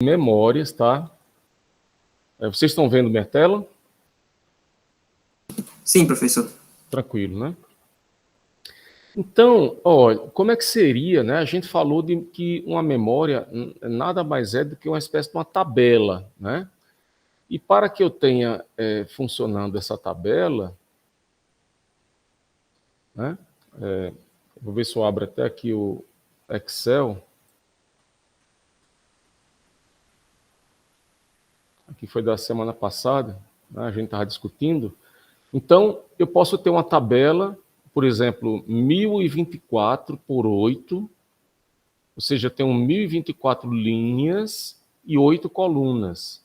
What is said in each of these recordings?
memórias, tá? Vocês estão vendo minha tela? Sim, professor. Tranquilo, né? Então, olha, como é que seria, né? A gente falou de que uma memória nada mais é do que uma espécie de uma tabela, né? E para que eu tenha funcionando essa tabela, né? Vou ver se eu abro até aqui o Excel. Aqui foi da semana passada, né? A gente estava discutindo. Então, eu posso ter uma tabela, por exemplo, 1024 por 8, ou seja, eu tenho 1024 linhas e 8 colunas.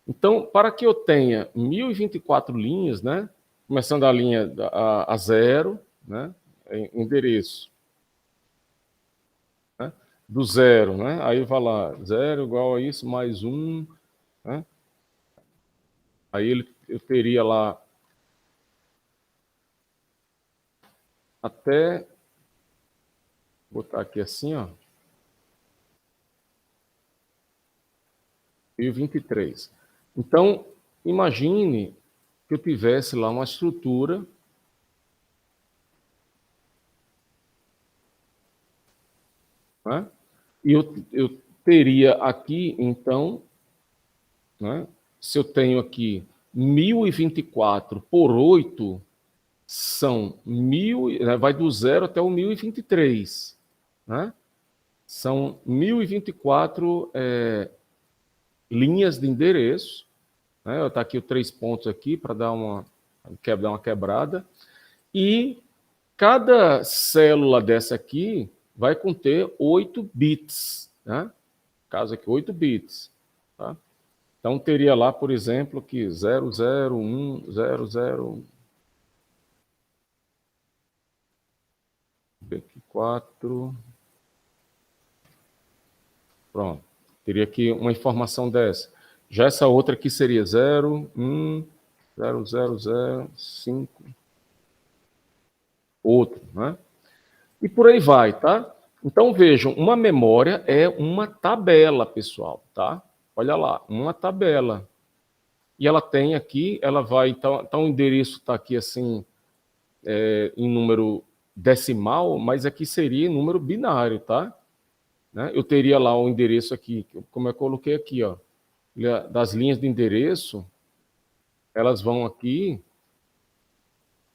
Então, para que eu tenha 1024 linhas, né, começando a linha a 0, né, endereço, né, do 0, né, aí vai lá, 0 igual a isso, mais 1, né, aí eu teria lá até, vou botar aqui assim, ó, 1023. Então, imagine que eu tivesse lá uma estrutura, né? E eu teria aqui, então, né? Se eu tenho aqui 1024 por 8, são 1000, né? Vai do 0 até o 1023, né? São 1024 linhas de endereço, né? Está aqui os 3 pontos aqui para dar uma quebrada. E cada célula dessa aqui vai conter 8 bits, né? Caso aqui, 8 bits. Tá? Então, teria lá, por exemplo, que 001, 001, 4. Pronto. Teria aqui uma informação dessa. Já essa outra aqui seria 0, 1, 0, 0, 0, 5, outro, né? E por aí vai, tá? Então, vejam, uma memória é uma tabela, pessoal, tá? Olha lá, uma tabela. E ela tem aqui, ela vai, então o endereço está aqui assim, em número decimal, mas aqui seria em número binário, tá? Né? Eu teria lá o endereço aqui, como eu coloquei aqui, ó, das linhas de endereço, elas vão aqui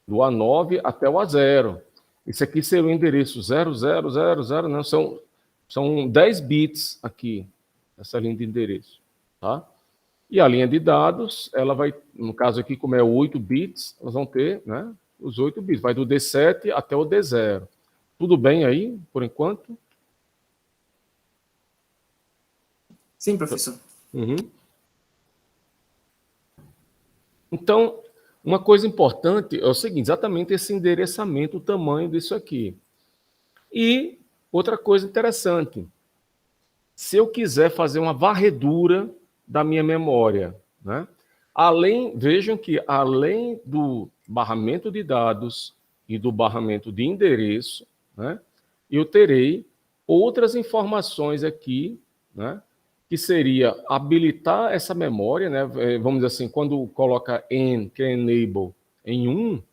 do A9 até o A0. Esse aqui seria o endereço 0000, não, são 10 bits aqui, essa linha de endereço, tá? E a linha de dados, ela vai, no caso aqui, como é 8 bits, nós vamos ter, né, os 8 bits, vai do D7 até o D0. Tudo bem aí, por enquanto? Sim, professor. Uhum. Então, uma coisa importante é o seguinte, exatamente esse endereçamento, o tamanho disso aqui. E outra coisa interessante, se eu quiser fazer uma varredura da minha memória, né? Vejam que além do barramento de dados e do barramento de endereço, né, eu terei outras informações aqui, né, que seria habilitar essa memória, né, vamos dizer assim, quando coloca N, que é enable, em 1,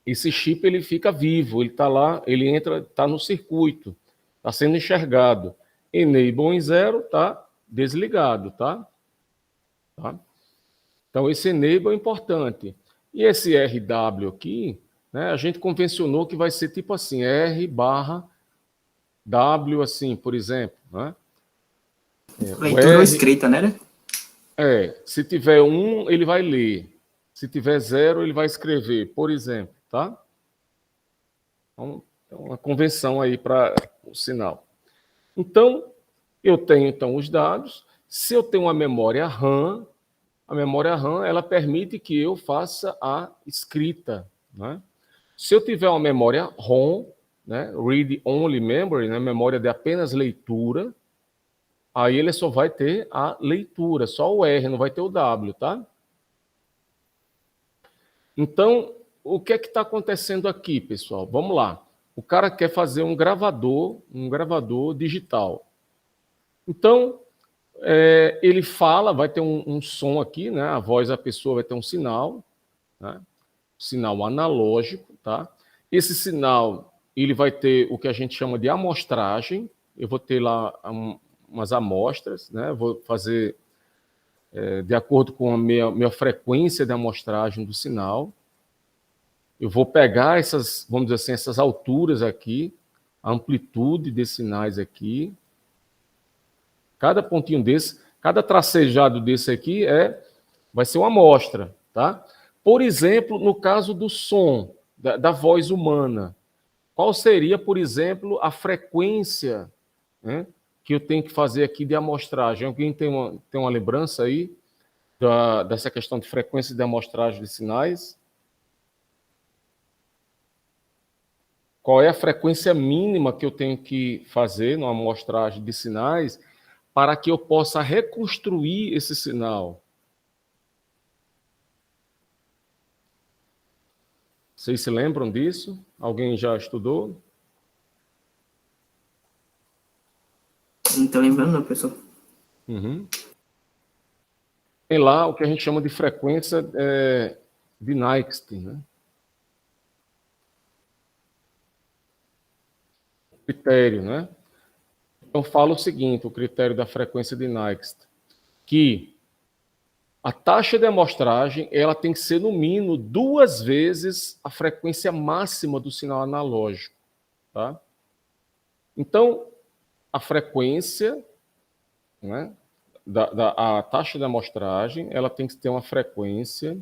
esse chip ele fica vivo, ele está lá, ele entra, está no circuito, está sendo enxergado. Enable em 0, está desligado, tá? Então, esse enable é importante. E esse RW aqui, né, a gente convencionou que vai ser tipo assim, R barra W, assim, por exemplo. Né? Leitura ou escrita, né? Se tiver 1, ele vai ler. Se tiver 0, ele vai escrever, por exemplo. Tá? Então, é uma convenção aí para o sinal. Então, eu tenho então os dados. Se eu tenho uma memória RAM, a memória RAM ela permite que eu faça a escrita. Né? Se eu tiver uma memória ROM, né, Read Only Memory, né, memória de apenas leitura, aí ele só vai ter a leitura, só o R, não vai ter o W, tá? Então, o que é que está acontecendo aqui, pessoal? Vamos lá. O cara quer fazer um gravador digital. Então, Ele fala, vai ter um som aqui, né? A voz da pessoa vai ter um sinal, né? Sinal analógico, tá? Esse sinal, ele vai ter o que a gente chama de amostragem. Eu vou ter lá umas amostras, né? Vou fazer de acordo com a minha frequência de amostragem do sinal. Eu vou pegar essas, vamos dizer assim, essas alturas aqui, a amplitude desses sinais aqui. Cada pontinho desse, cada tracejado desse aqui vai ser uma amostra, tá? Por exemplo, no caso do som, da voz humana, qual seria, por exemplo, a frequência, né, que eu tenho que fazer aqui de amostragem? Alguém tem uma lembrança aí dessa questão de frequência de amostragem de sinais? Qual é a frequência mínima que eu tenho que fazer numa amostragem de sinais para que eu possa reconstruir esse sinal? Vocês se lembram disso? Alguém já estudou? Não tô lembrando, não, professor. Uhum. Tem lá o que a gente chama de frequência de Nyquist, né? Critério, né? Então fala o seguinte, o critério da frequência de Nyquist, que a taxa de amostragem ela tem que ser no mínimo 2 vezes a frequência máxima do sinal analógico, tá? Então a frequência, né, a taxa de amostragem ela tem que ter uma frequência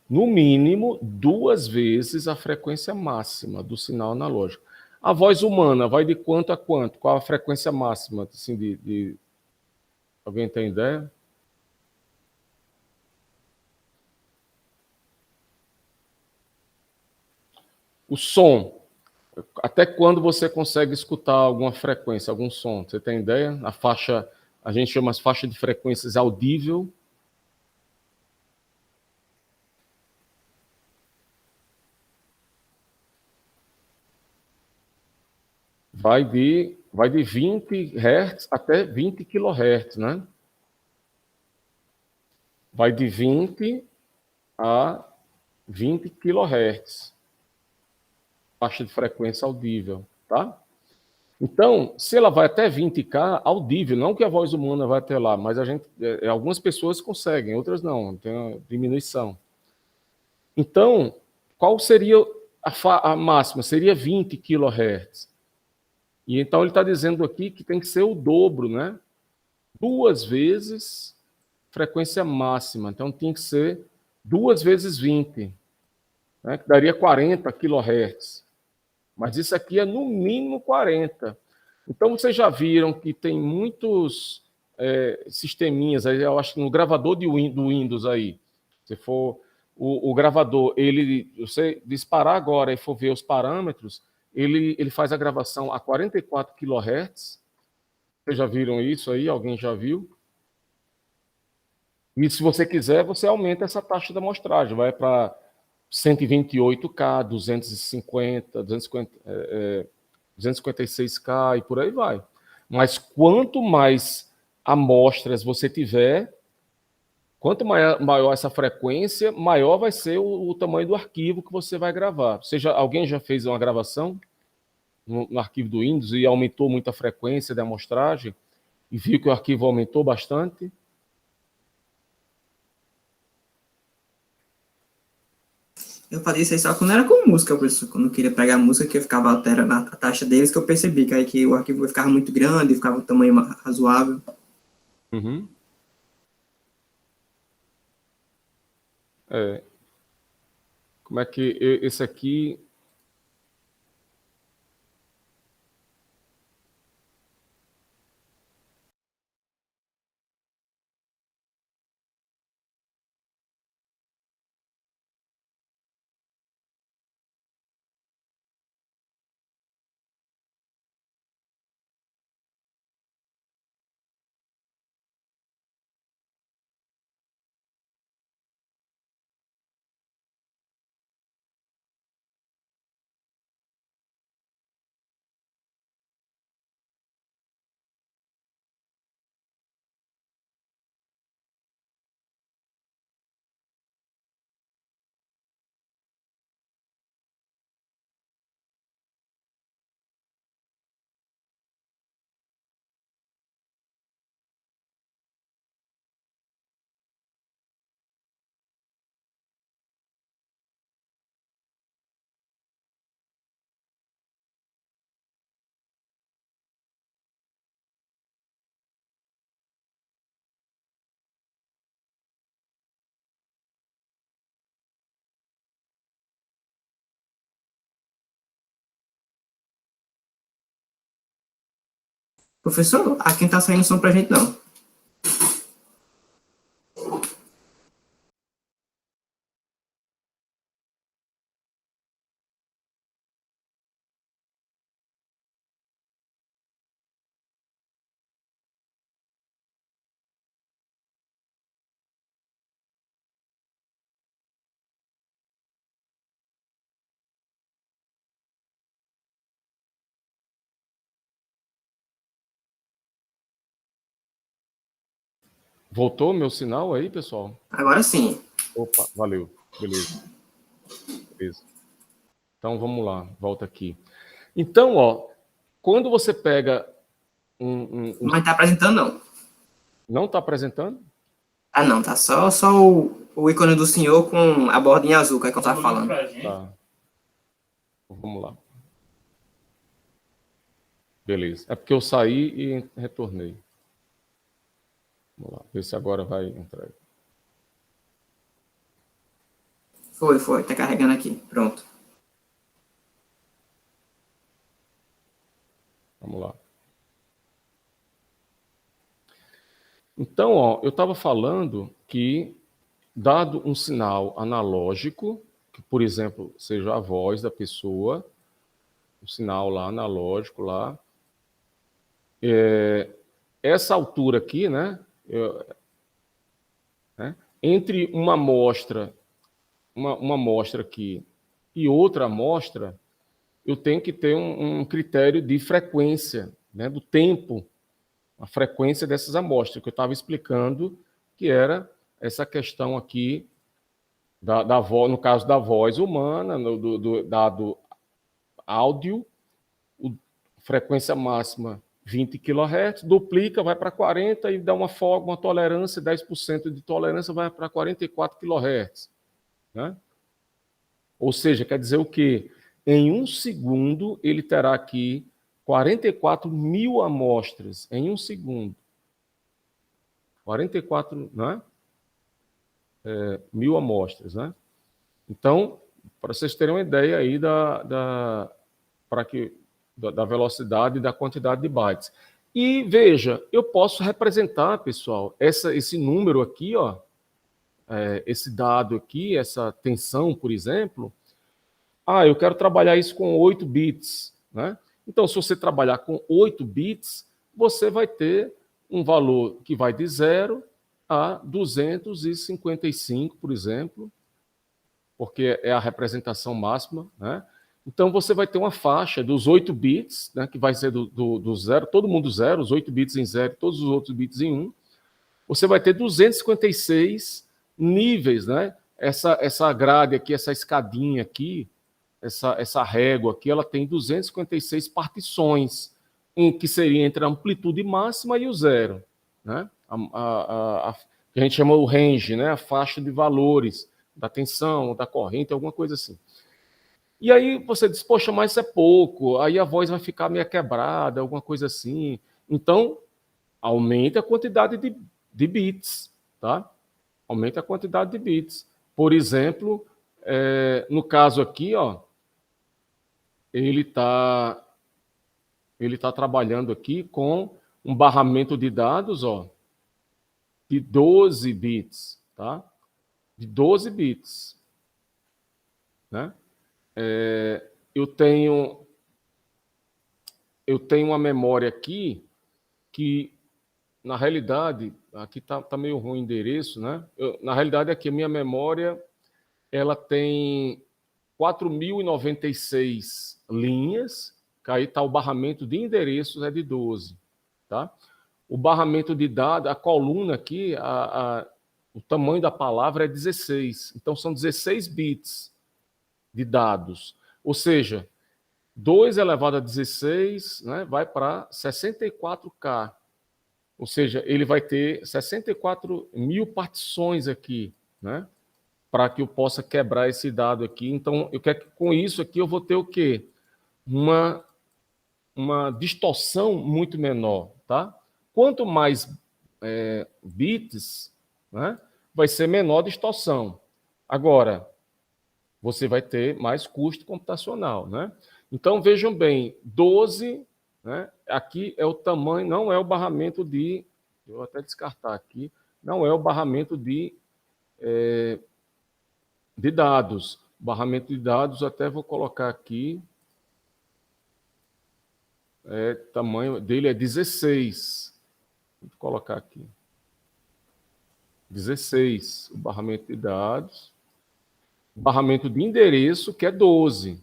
no mínimo 2 vezes a frequência máxima do sinal analógico. A voz humana vai de quanto a quanto? Qual a frequência máxima? Assim, Alguém tem ideia? O som. Até quando você consegue escutar alguma frequência, algum som? Você tem ideia? A faixa, a gente chama as faixas de frequências audível. Vai de 20 Hz até 20 kHz, né? Vai de 20 a 20 kHz, faixa de frequência audível, tá? Então, se ela vai até 20K audível, não que a voz humana vai até lá, mas algumas pessoas conseguem, outras não, tem uma diminuição. Então, qual seria a máxima? Seria 20 kHz. E então ele está dizendo aqui que tem que ser o dobro, né? 2 vezes frequência máxima. Então tem que ser 2 vezes 20, né? Que daria 40 kHz. Mas isso aqui é no mínimo 40. Então vocês já viram que tem muitos sisteminhas aí, eu acho que no gravador do Windows aí, se for o gravador, você disparar agora e for ver os parâmetros, ele faz a gravação a 44 kHz. Vocês já viram isso aí? Alguém já viu? E se você quiser, você aumenta essa taxa de amostragem, vai para 128K, 250, 256K e por aí vai. Mas quanto mais amostras você tiver, quanto maior essa frequência, maior vai ser o tamanho do arquivo que você vai gravar. Alguém já fez uma gravação no arquivo do Windows e aumentou muito a frequência da amostragem e viu que o arquivo aumentou bastante? Eu fazia isso aí só quando era com música, professor. Quando eu queria pegar música, que eu ficava alterando a taxa deles, que eu percebi que aí que o arquivo ficava muito grande, ficava um tamanho razoável. Uhum. É, como é que esse aqui Professor, aqui não tá saindo som pra gente, não. Voltou meu sinal aí, pessoal? Agora sim. Opa, valeu. Beleza. Beleza. Então vamos lá, volta aqui. Então, ó, quando você pega Mas tá apresentando, não. Não está apresentando? Ah, não, tá só o ícone do senhor com a bordinha azul, que é que eu tava falando. Tá. Vamos lá. Beleza. É porque eu saí e retornei. Vamos lá, ver se agora vai entrar. Foi, tá carregando aqui. Pronto. Vamos lá. Então, ó, eu estava falando que, dado um sinal analógico, que, por exemplo, seja a voz da pessoa, o sinal lá analógico lá, essa altura aqui, né, entre uma amostra, uma amostra aqui e outra amostra, eu tenho que ter um critério de frequência, né, do tempo, a frequência dessas amostras, que eu estava explicando, que era essa questão aqui da voz, no caso da voz humana, do dado áudio, frequência máxima 20 kHz, duplica, vai para 40 e dá uma folga, uma tolerância, 10% de tolerância vai para 44 kHz. Né? Ou seja, quer dizer o quê? Em um segundo, ele terá aqui 44 mil amostras, em um segundo. 44, né? Mil amostras, né? Então, para vocês terem uma ideia aí da velocidade e da quantidade de bytes. E veja, eu posso representar, pessoal, esse número aqui, ó, esse dado aqui, essa tensão, por exemplo. Eu quero trabalhar isso com 8 bits, né? Então, se você trabalhar com 8 bits, você vai ter um valor que vai de 0 a 255, por exemplo, porque é a representação máxima, né? Então, você vai ter uma faixa dos 8 bits, né, que vai ser do zero, todo mundo zero, os 8 bits em zero, todos os outros bits em 1. Você vai ter 256 níveis, né? Essa grade aqui, essa escadinha aqui, essa régua aqui, ela tem 256 partições, em que seria entre a amplitude máxima e o zero, né? Que a gente chama o range, né? A faixa de valores da tensão, da corrente, alguma coisa assim. E aí você diz, poxa, mas isso é pouco, aí a voz vai ficar meio quebrada, alguma coisa assim. Então, aumenta a quantidade de bits, tá? Aumenta a quantidade de bits. Por exemplo, no caso aqui, ó, ele tá trabalhando aqui com um barramento de dados, ó, de 12 bits, tá? De 12 bits, né? Eu tenho uma memória aqui que, na realidade, aqui tá meio ruim o endereço, né? Na realidade, aqui a minha memória, ela tem 4.096 linhas, que aí está o barramento de endereços, é de 12. Tá? O barramento de dados, a coluna aqui, o tamanho da palavra é 16. Então, são 16 bits de dados. Ou seja, 2 elevado a 16, né, vai para 64K. Ou seja, ele vai ter 64 mil partições aqui, né? Para que eu possa quebrar esse dado aqui. Então, eu quero que com isso aqui eu vou ter o quê? Uma distorção muito menor, tá? Quanto mais bits, né, vai ser menor a distorção. Agora, você vai ter mais custo computacional, né? Então, vejam bem, 12 né? Aqui é o tamanho, não é o barramento de... Eu vou até descartar aqui. Não é o barramento de dados. O barramento de dados, até vou colocar aqui. Tamanho dele é 16. Vou colocar aqui. 16. O barramento de dados. O barramento de endereço, que é 12.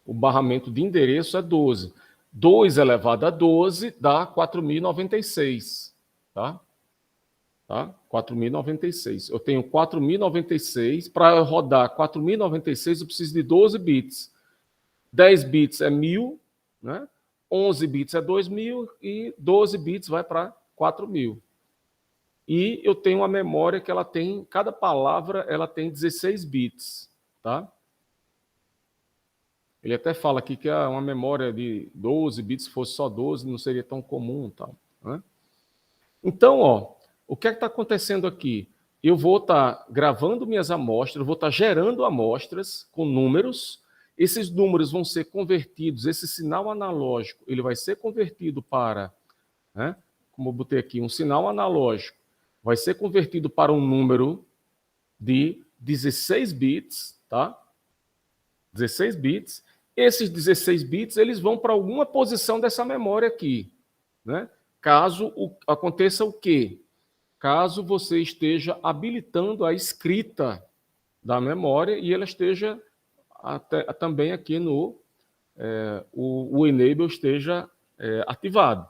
O barramento de endereço é 12. 2 elevado a 12 dá 4.096. Tá? 4.096. Eu tenho 4.096. Para rodar 4.096, eu preciso de 12 bits. 10 bits é 1.000, né? 11 bits é 2.000 e 12 bits vai para 4.000. E eu tenho uma memória que ela tem, cada palavra ela tem 16 bits, tá? Ele até fala aqui que é uma memória de 12 bits, se fosse só 12, não seria tão comum, tal, né? Então, ó, o que é que está acontecendo aqui? Eu vou estar gravando minhas amostras, vou estar gerando amostras com números. Esses números vão ser convertidos, esse sinal analógico, ele vai ser convertido para, né, como eu botei aqui, um sinal analógico, vai ser convertido para um número de 16 bits, tá? 16 bits. Esses 16 bits, eles vão para alguma posição dessa memória aqui, né? Caso aconteça o quê? Caso você esteja habilitando a escrita da memória e ela esteja também aqui no o enable esteja ativado.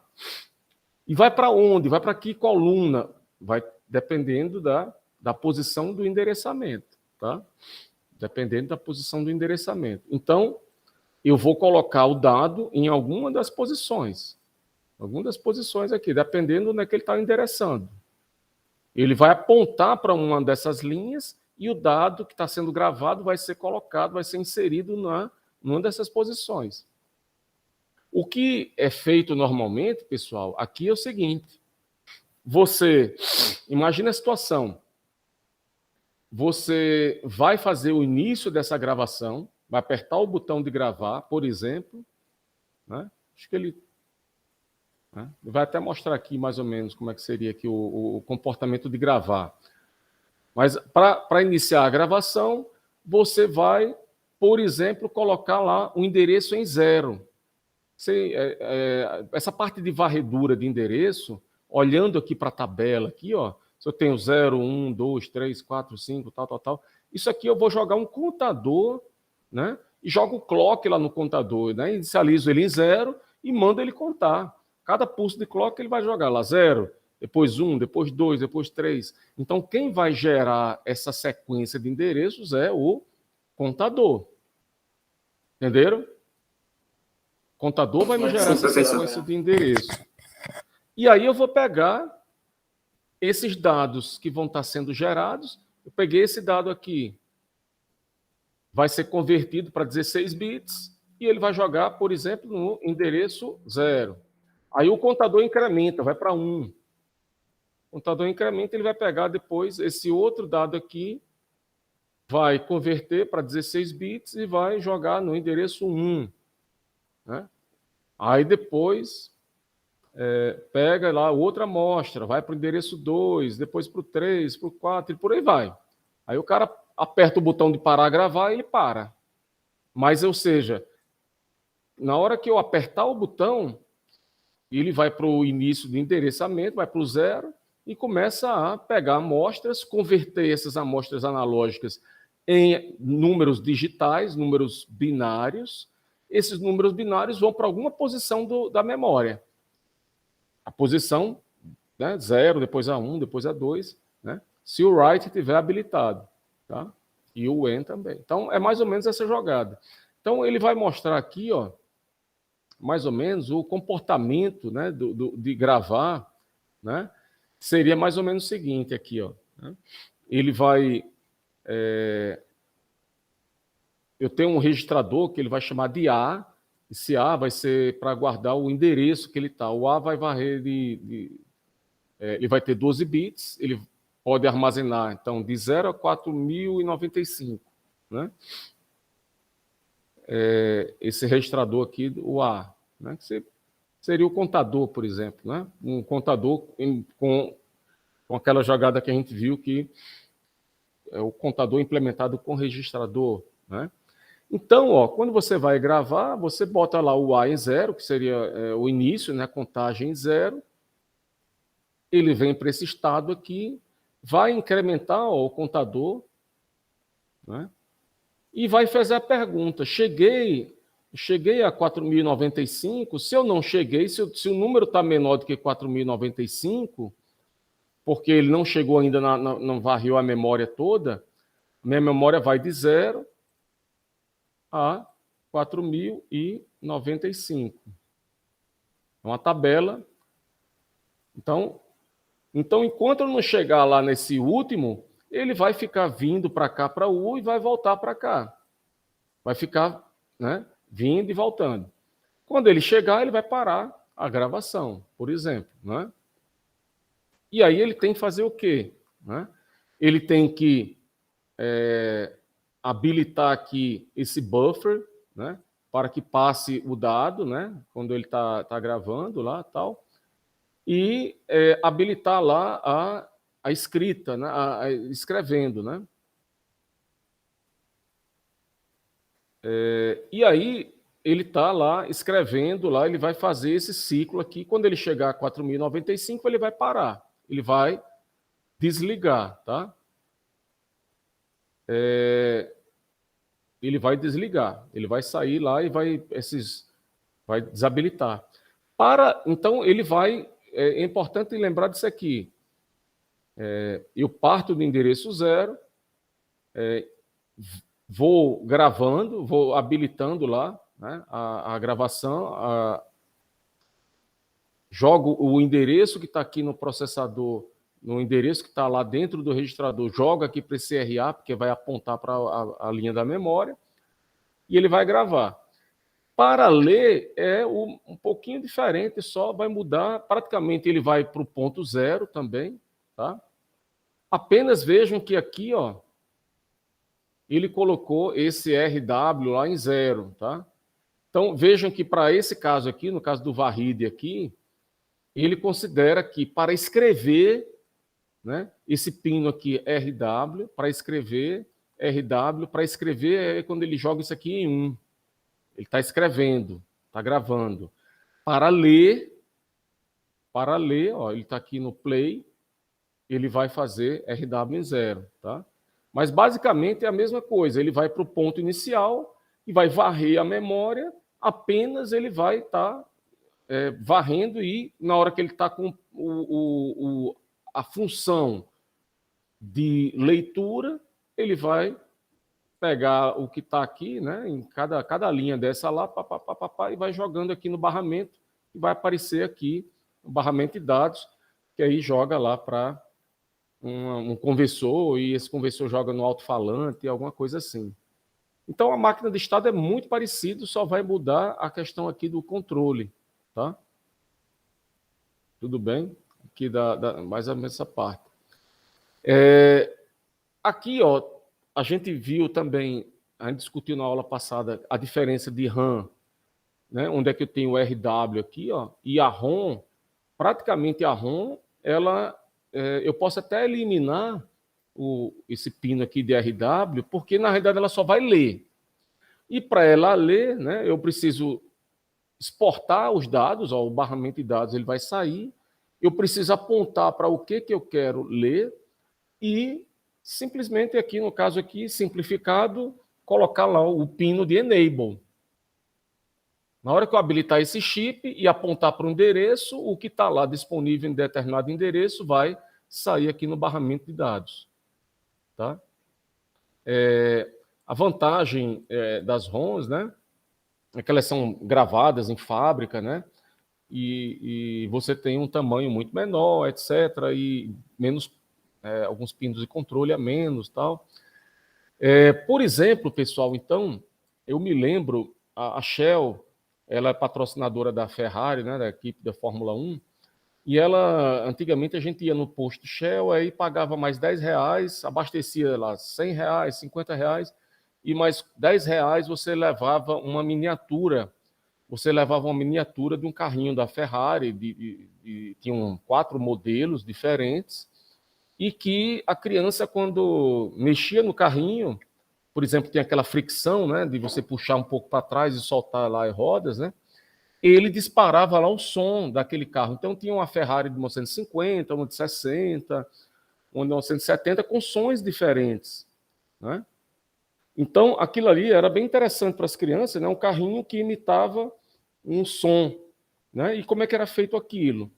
E vai para onde? Vai para que coluna? Vai dependendo da posição do endereçamento, tá? Dependendo da posição do endereçamento. Então, eu vou colocar o dado em alguma das posições. Alguma das posições aqui, dependendo onde é que ele está endereçando. Ele vai apontar para uma dessas linhas e o dado que está sendo gravado vai ser colocado, vai ser inserido numa dessas posições. O que é feito normalmente, pessoal, aqui é o seguinte. Você, imagina a situação. Você vai fazer o início dessa gravação, vai apertar o botão de gravar, por exemplo, né? Acho que ele vai até mostrar aqui mais ou menos como é que seria aqui o comportamento de gravar. Mas para iniciar a gravação, você vai, por exemplo, colocar lá o endereço em 0. Essa parte de varredura de endereço, olhando aqui para a tabela, aqui, ó, se eu tenho 0, 1, 2, 3, 4, 5, tal, isso aqui eu vou jogar um contador, né? E jogo o clock lá no contador, né? Inicializo ele em 0 e mando ele contar. Cada pulso de clock ele vai jogar lá 0, depois 1, depois 2, depois 3. Então, quem vai gerar essa sequência de endereços é o contador. Entenderam? O contador vai me gerar essa sequência de endereço. E aí eu vou pegar esses dados que vão estar sendo gerados. Eu peguei esse dado aqui. Vai ser convertido para 16 bits e ele vai jogar, por exemplo, no endereço 0. Aí o contador incrementa, vai para 1. O contador incrementa, ele vai pegar depois esse outro dado aqui, vai converter para 16 bits e vai jogar no endereço 1. Né? Aí depois pega lá outra amostra, vai para o endereço 2, depois para o 3, para o 4 e por aí vai. Aí o cara aperta o botão de parar a gravar e ele para. Mas, ou seja, na hora que eu apertar o botão, ele vai para o início do endereçamento, vai para o 0 e começa a pegar amostras, converter essas amostras analógicas em números digitais, números binários. Esses números binários vão para alguma posição da memória. A posição, né, 0, depois a 1, depois a 2, né, se o write estiver habilitado, tá? E o when também. Então, é mais ou menos essa jogada. Então, ele vai mostrar aqui, ó, mais ou menos o comportamento, né, de gravar, né, seria mais ou menos o seguinte aqui, ó, né? Ele vai... eu tenho um registrador que ele vai chamar de A. Esse A vai ser para guardar o endereço que ele está. O A vai varrer ele vai ter 12 bits, ele pode armazenar, então, de 0 a 4.095. Né? esse registrador aqui, o A, né? Que seria o contador, por exemplo, né? Um contador com aquela jogada que a gente viu, que é o contador implementado com registrador, né? Então, ó, quando você vai gravar, você bota lá o A em 0, que seria o início, né? Contagem em 0. Ele vem para esse estado aqui, vai incrementar, ó, o contador, né? E vai fazer a pergunta: cheguei a 4.095? Se eu não cheguei, se o número está menor do que 4.095, porque ele não chegou ainda, não varreu a memória toda, minha memória vai de 0 a 4.095. É uma tabela. Então, enquanto eu não chegar lá nesse último, ele vai ficar vindo para cá, para U, e vai voltar para cá. Vai ficar, né, vindo e voltando. Quando ele chegar, ele vai parar a gravação, por exemplo, né? E aí ele tem que fazer o quê? Né? Ele tem que habilitar aqui esse buffer, né, para que passe o dado, né, quando ele tá gravando lá, tal, e habilitar lá a escrita, né, escrevendo, né? E aí ele está lá escrevendo, lá ele vai fazer esse ciclo aqui. Quando ele chegar a 4.095, ele vai parar, ele vai desligar, tá? Ele vai desligar, ele vai sair lá e vai desabilitar. Então ele vai, é importante lembrar disso aqui. Eu parto do endereço 0, vou gravando, vou habilitando lá, né, a gravação, jogo o endereço que está aqui no processador, no endereço que está lá dentro do registrador, joga aqui para esse RA, porque vai apontar para a linha da memória, e ele vai gravar. Para ler é um pouquinho diferente, só vai mudar, praticamente ele vai para o ponto 0 também, tá? Apenas vejam que aqui, ó, ele colocou esse RW lá em 0, tá? Então, vejam que para esse caso aqui, no caso do varride aqui, ele considera que para escrever, né, esse pino aqui RW, para escrever RW, para escrever é quando ele joga isso aqui em 1. Ele está escrevendo, está gravando. Para ler, ó, ele está aqui no play, ele vai fazer RW em 0, tá? Mas basicamente é a mesma coisa, ele vai para o ponto inicial e vai varrer a memória, apenas ele vai estar varrendo, e na hora que ele está com a função de leitura, ele vai pegar o que está aqui, né, em cada linha dessa lá, e vai jogando aqui no barramento, e vai aparecer aqui o barramento de dados, que aí joga lá para um conversor, e esse conversor joga no alto-falante, alguma coisa assim. Então, a máquina de estado é muito parecido, só vai mudar a questão aqui do controle, tá? Tudo bem? Aqui mais ou menos essa parte. Aqui, ó, a gente viu também, a gente discutiu na aula passada, a diferença de RAM, né? Onde é que eu tenho o RW aqui, ó, e a ROM, praticamente a ROM, ela, eu posso até eliminar esse pino aqui de RW, porque na realidade ela só vai ler. E para ela ler, né, eu preciso exportar os dados, ó, o barramento de dados ele vai sair, eu preciso apontar para o que eu quero ler e simplesmente aqui, no caso aqui, simplificado, colocar lá o pino de enable. Na hora que eu habilitar esse chip e apontar para o endereço, o que está lá disponível em determinado endereço vai sair aqui no barramento de dados. Tá? A vantagem das ROMs, né, é que elas são gravadas em fábrica, né, e você tem um tamanho muito menor, etc., e menos, alguns pinos de controle a menos, tal. Por exemplo, pessoal, então, eu me lembro, a Shell, ela é patrocinadora da Ferrari, né, da equipe da Fórmula 1, e ela, antigamente a gente ia no posto Shell, aí pagava mais R$10, abastecia lá R$100, R$50, e mais R$10 você levava uma miniatura. Você levava uma miniatura de um carrinho da Ferrari, tinham 4 modelos diferentes, e que a criança, quando mexia no carrinho, por exemplo, tem aquela fricção, né, de você puxar um pouco para trás e soltar lá as rodas, né, ele disparava lá o som daquele carro. Então tinha uma Ferrari de 1950, uma de 60, uma de 1970, com sons diferentes, né? Então aquilo ali era bem interessante para as crianças, né? Um carrinho que imitava um som, né? E como é que era feito aquilo?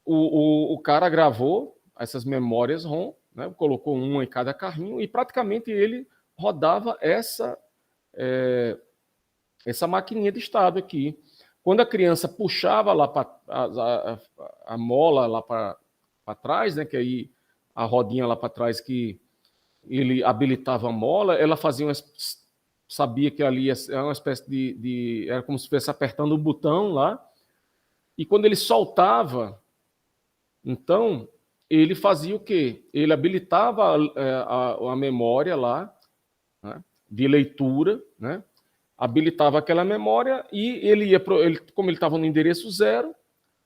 O cara gravou essas memórias ROM, né? Colocou uma em cada carrinho e praticamente ele rodava essa maquininha de estado aqui. Quando a criança puxava lá a mola lá para trás, né? Que aí a rodinha lá para trás que ele habilitava a mola, ela fazia sabia que ali era uma espécie era como se estivesse apertando um botão lá, e quando ele soltava, então, ele fazia o quê? Ele habilitava a memória lá, né, de leitura, né, habilitava aquela memória e ele ia, como ele estava no endereço 0,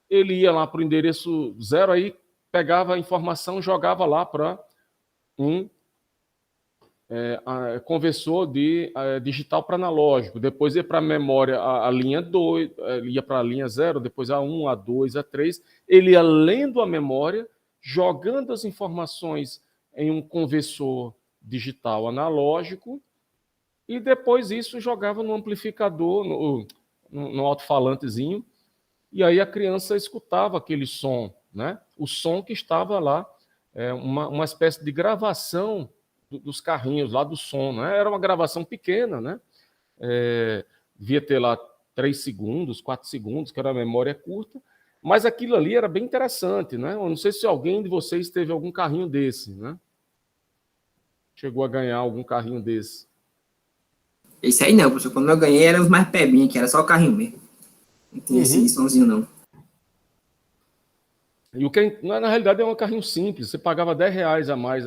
ele ia lá para o endereço 0, aí pegava a informação, jogava lá para um conversor de digital para analógico, depois ia para a memória a linha 2, ia para a linha 0, depois a 1, a 2, a 3, ele ia lendo a memória, jogando as informações em um conversor digital analógico, e depois isso jogava no amplificador, no alto-falantezinho, e aí a criança escutava aquele som, né? O som que estava lá, uma espécie de gravação dos carrinhos lá do som, né? Era uma gravação pequena, né? Devia ter lá 3 segundos, 4 segundos, que era a memória curta, mas aquilo ali era bem interessante, né? Eu não sei se alguém de vocês teve algum carrinho desse, né? Chegou a ganhar algum carrinho desse. Esse aí não, professor. Quando eu ganhei, eram os mais pebinhos, que era só o carrinho mesmo. Não tinha esse somzinho, não. E o que, na realidade, é um carrinho simples. Você pagava R$10 a mais.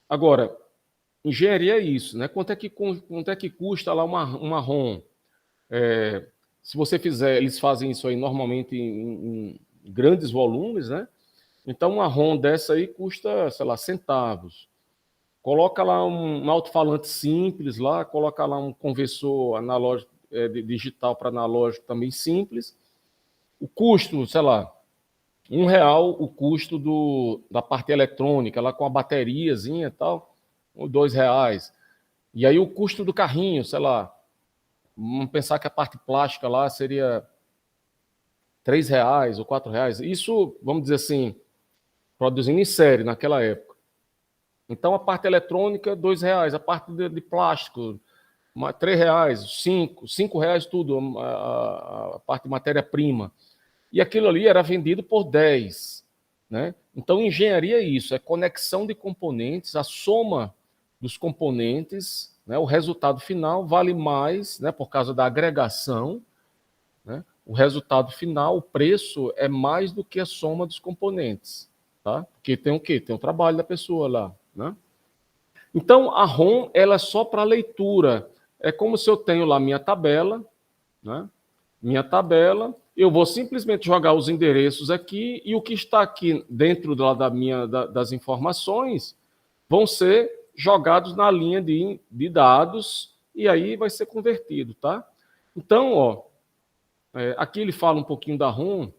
Agora, engenharia é isso, né? Quanto é que custa lá uma ROM? Se você fizer, eles fazem isso aí normalmente em grandes volumes, né? Então, uma ROM dessa aí custa, sei lá, centavos. Coloca lá um alto-falante simples lá, coloca lá um conversor analógico, digital para analógico também simples. O custo, sei lá, R$1 o custo da parte eletrônica, lá com a bateriazinha e tal, ou R$2. E aí o custo do carrinho, sei lá, vamos pensar que a parte plástica lá seria R$3 ou R$4. Isso, vamos dizer assim, produzindo em série naquela época. Então a parte eletrônica, R$2, a parte de plástico, R$3, R$5 tudo, a parte de matéria-prima. E aquilo ali era vendido por 10. Né? Então, engenharia é isso, é conexão de componentes, a soma dos componentes, né? O resultado final vale mais, né? Por causa da agregação, né? O resultado final, o preço é mais do que a soma dos componentes. Tá? Porque tem o quê? Tem o trabalho da pessoa lá. Né? Então, a ROM ela é só para leitura. É como se eu tenho lá minha tabela, né? Minha tabela, eu vou simplesmente jogar os endereços aqui e o que está aqui dentro das informações vão ser jogados na linha de dados e aí vai ser convertido, tá? Então, ó, aqui ele fala um pouquinho da ROM,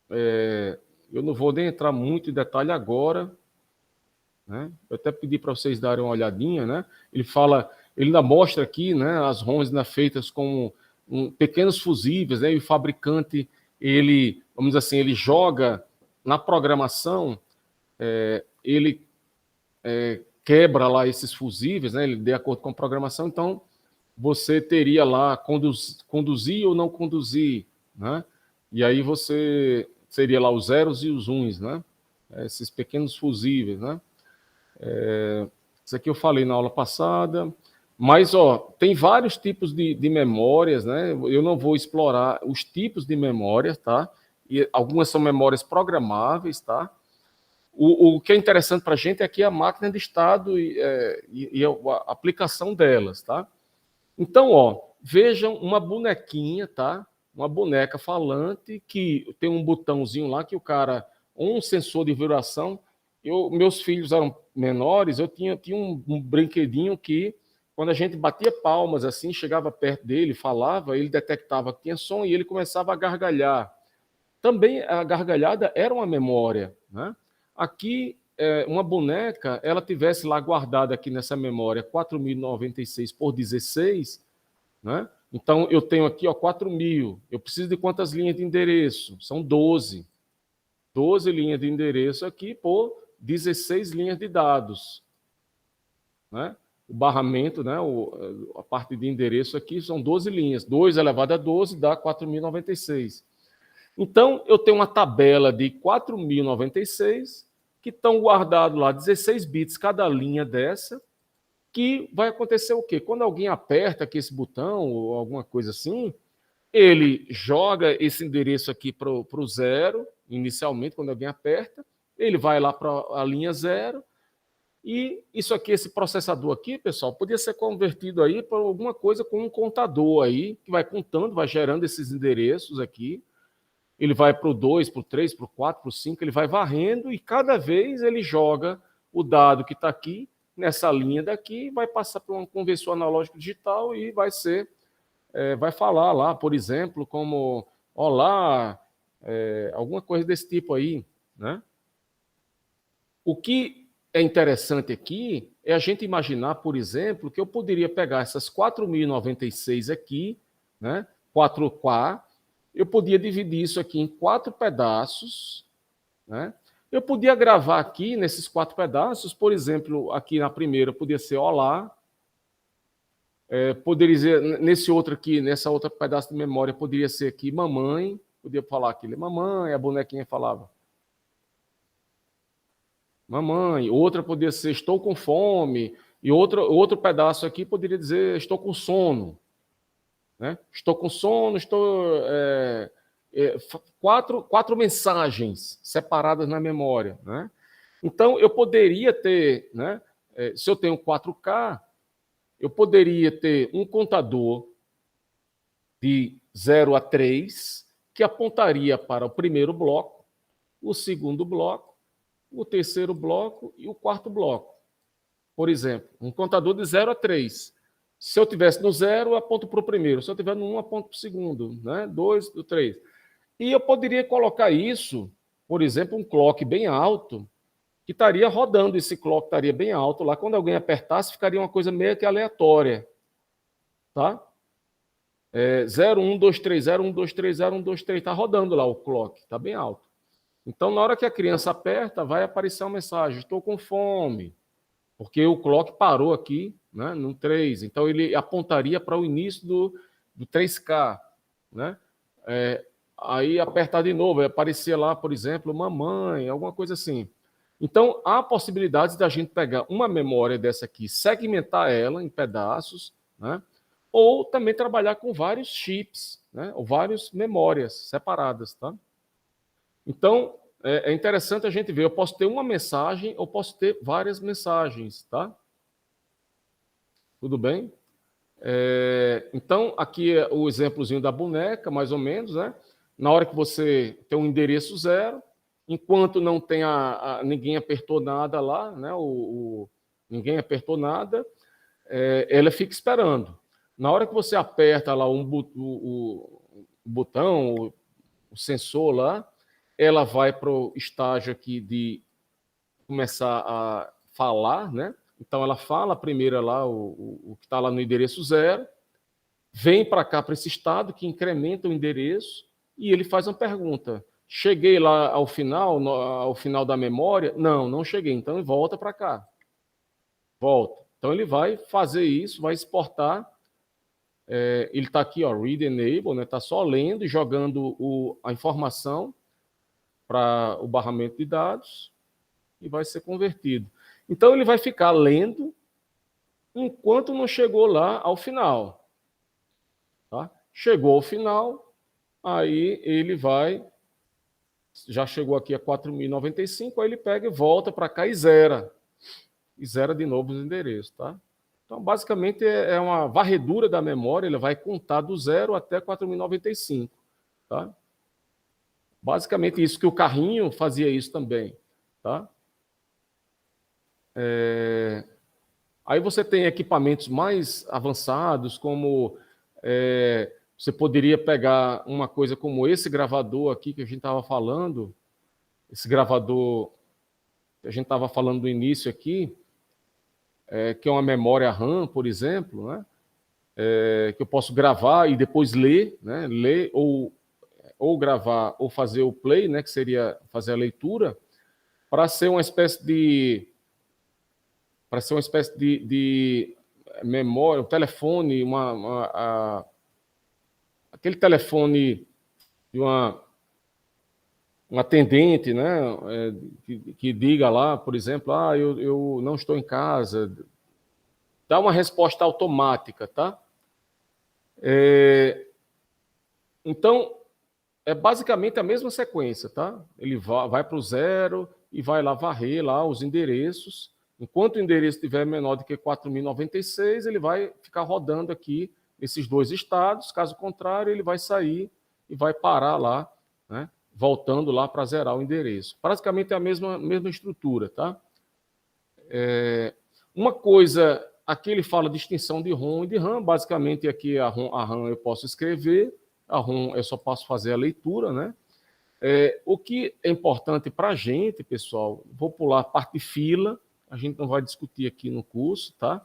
eu não vou nem entrar muito em detalhe agora, né? Eu até pedi para vocês darem uma olhadinha, né? Ele ainda mostra aqui, né, as ROMs ainda feitas com pequenos fusíveis, né? E o fabricante, vamos dizer assim, ele joga na programação, ele quebra lá esses fusíveis, né? Ele de acordo com a programação, então você teria lá conduzir ou não conduzir, né? E aí você seria lá os zeros e os uns, né? Esses pequenos fusíveis, né? Isso aqui eu falei na aula passada. Mas, ó, tem vários tipos de memórias, né? Eu não vou explorar os tipos de memórias, tá? E algumas são memórias programáveis, tá? O que é interessante para a gente é aqui a máquina de estado e a aplicação delas, tá? Então, ó, vejam uma bonequinha, tá? Uma boneca falante que tem um botãozinho lá que o cara, um sensor de vibração. Meus filhos eram menores, eu tinha um brinquedinho que, quando a gente batia palmas assim, chegava perto dele, falava, ele detectava que tinha som e ele começava a gargalhar. Também a gargalhada era uma memória, né? Aqui, uma boneca, ela tivesse lá guardada aqui nessa memória 4096 por 16, né? Então, eu tenho aqui, ó, 4.000. Eu preciso de quantas linhas de endereço? São 12. 12 linhas de endereço aqui por 16 linhas de dados, né? O barramento, né? A parte de endereço aqui são 12 linhas. 2 elevado a 12 dá 4.096. Então, eu tenho uma tabela de 4.096 que estão guardados lá 16 bits cada linha dessa, que vai acontecer o quê? Quando alguém aperta aqui esse botão ou alguma coisa assim, ele joga esse endereço aqui para o zero, inicialmente, quando alguém aperta, ele vai lá para a linha zero, e isso aqui, esse processador aqui, pessoal, podia ser convertido aí para alguma coisa com um contador aí, que vai contando, vai gerando esses endereços aqui, ele vai para o 2, para o 3, para o 4, para o 5, ele vai varrendo e cada vez ele joga o dado que está aqui, nessa linha daqui, vai passar por um conversor analógico digital e vai ser, vai falar lá, por exemplo, como olá, alguma coisa desse tipo aí, né? O que é interessante aqui é a gente imaginar, por exemplo, que eu poderia pegar essas 4.096 aqui, né, 4K, eu podia dividir isso aqui em 4 pedaços, né? Eu podia gravar aqui nesses 4 pedaços, por exemplo, aqui na primeira podia ser olá, poderia ser, nesse outro aqui, nessa outra pedaço de memória, poderia ser aqui mamãe, podia falar aquilo, mamãe, a bonequinha falava mamãe, outra poderia ser estou com fome, e outro pedaço aqui poderia dizer estou com sono, né? Estou com sono, quatro mensagens separadas na memória, né? Então, eu poderia ter, né, se eu tenho 4K, eu poderia ter um contador de 0 a 3, que apontaria para o primeiro bloco, o segundo bloco, o terceiro bloco e o quarto bloco. Por exemplo, um contador de 0 a 3. Se eu tivesse no 0, eu aponto para o primeiro. Se eu tiver no 1, aponto para o segundo, né? 2, 3. E eu poderia colocar isso, por exemplo, um clock bem alto, que estaria rodando, esse clock estaria bem alto lá. Quando alguém apertasse, ficaria uma coisa meio que aleatória. Tá? 0, 1, 2, 3, 0, 1, 2, 3, 0, 1, 2, 3. Está rodando lá o clock, está bem alto. Então, na hora que a criança aperta, vai aparecer uma mensagem: estou com fome. Porque o clock parou aqui, né, no 3. Então, ele apontaria para o início do 3K. Né? Aí, apertar de novo, aparecia lá, por exemplo, mamãe, alguma coisa assim. Então, há possibilidades da gente pegar uma memória dessa aqui, segmentar ela em pedaços, né? Ou também trabalhar com vários chips, né? Ou várias memórias separadas, tá? Então, é interessante a gente ver, eu posso ter uma mensagem, ou posso ter várias mensagens, tá? Tudo bem? Então, aqui é o exemplozinho da boneca, mais ou menos, né? Na hora que você tem um endereço 0, enquanto não tem ninguém apertou nada lá, né? Ninguém apertou nada, ela fica esperando. Na hora que você aperta lá o botão, o sensor lá, ela vai para o estágio aqui de começar a falar, né? Então, ela fala primeiro lá o que está lá no endereço 0, vem para cá, para esse estado, que incrementa o endereço, e ele faz uma pergunta: cheguei lá ao final da memória? Não, não cheguei. Então, ele volta para cá. Volta. Então, ele vai fazer isso, vai exportar. Ele está aqui, ó, read enable, né? Está só lendo e jogando a informação para o barramento de dados e vai ser convertido. Então, ele vai ficar lendo enquanto não chegou lá ao final. Tá? Chegou ao final, aí ele vai já chegou aqui a 4.095, aí ele pega e volta para cá e zera. E zera de novo os endereços, tá? Então, basicamente, é uma varredura da memória, ele vai contar do 0 até 4.095, tá? Basicamente isso, que o carrinho fazia isso também, tá? Aí você tem equipamentos mais avançados, como você poderia pegar uma coisa como esse gravador aqui que a gente estava falando, esse gravador que a gente estava falando no início aqui, que é uma memória RAM, por exemplo, né? Que eu posso gravar e depois ler, né? Ler ou gravar ou fazer o play, né? Que seria fazer a leitura, para ser uma espécie de memória, um telefone, aquele telefone de um atendente, né, que diga lá, por exemplo, eu não estou em casa, dá uma resposta automática, tá? Então, é basicamente a mesma sequência, tá? Ele vai para o 0 e vai lá varrer lá os endereços. Enquanto o endereço estiver menor do que 4.096, ele vai ficar rodando aqui nesses dois estados. Caso contrário, ele vai sair e vai parar lá, né? Voltando lá para zerar o endereço. Basicamente é a mesma estrutura, tá? Uma coisa, aqui ele fala de extensão de ROM e de RAM. Basicamente aqui a RAM eu posso escrever, a ROM eu só posso fazer a leitura, né? O que é importante para a gente, pessoal, vou pular a parte de fila, a gente não vai discutir aqui no curso, tá?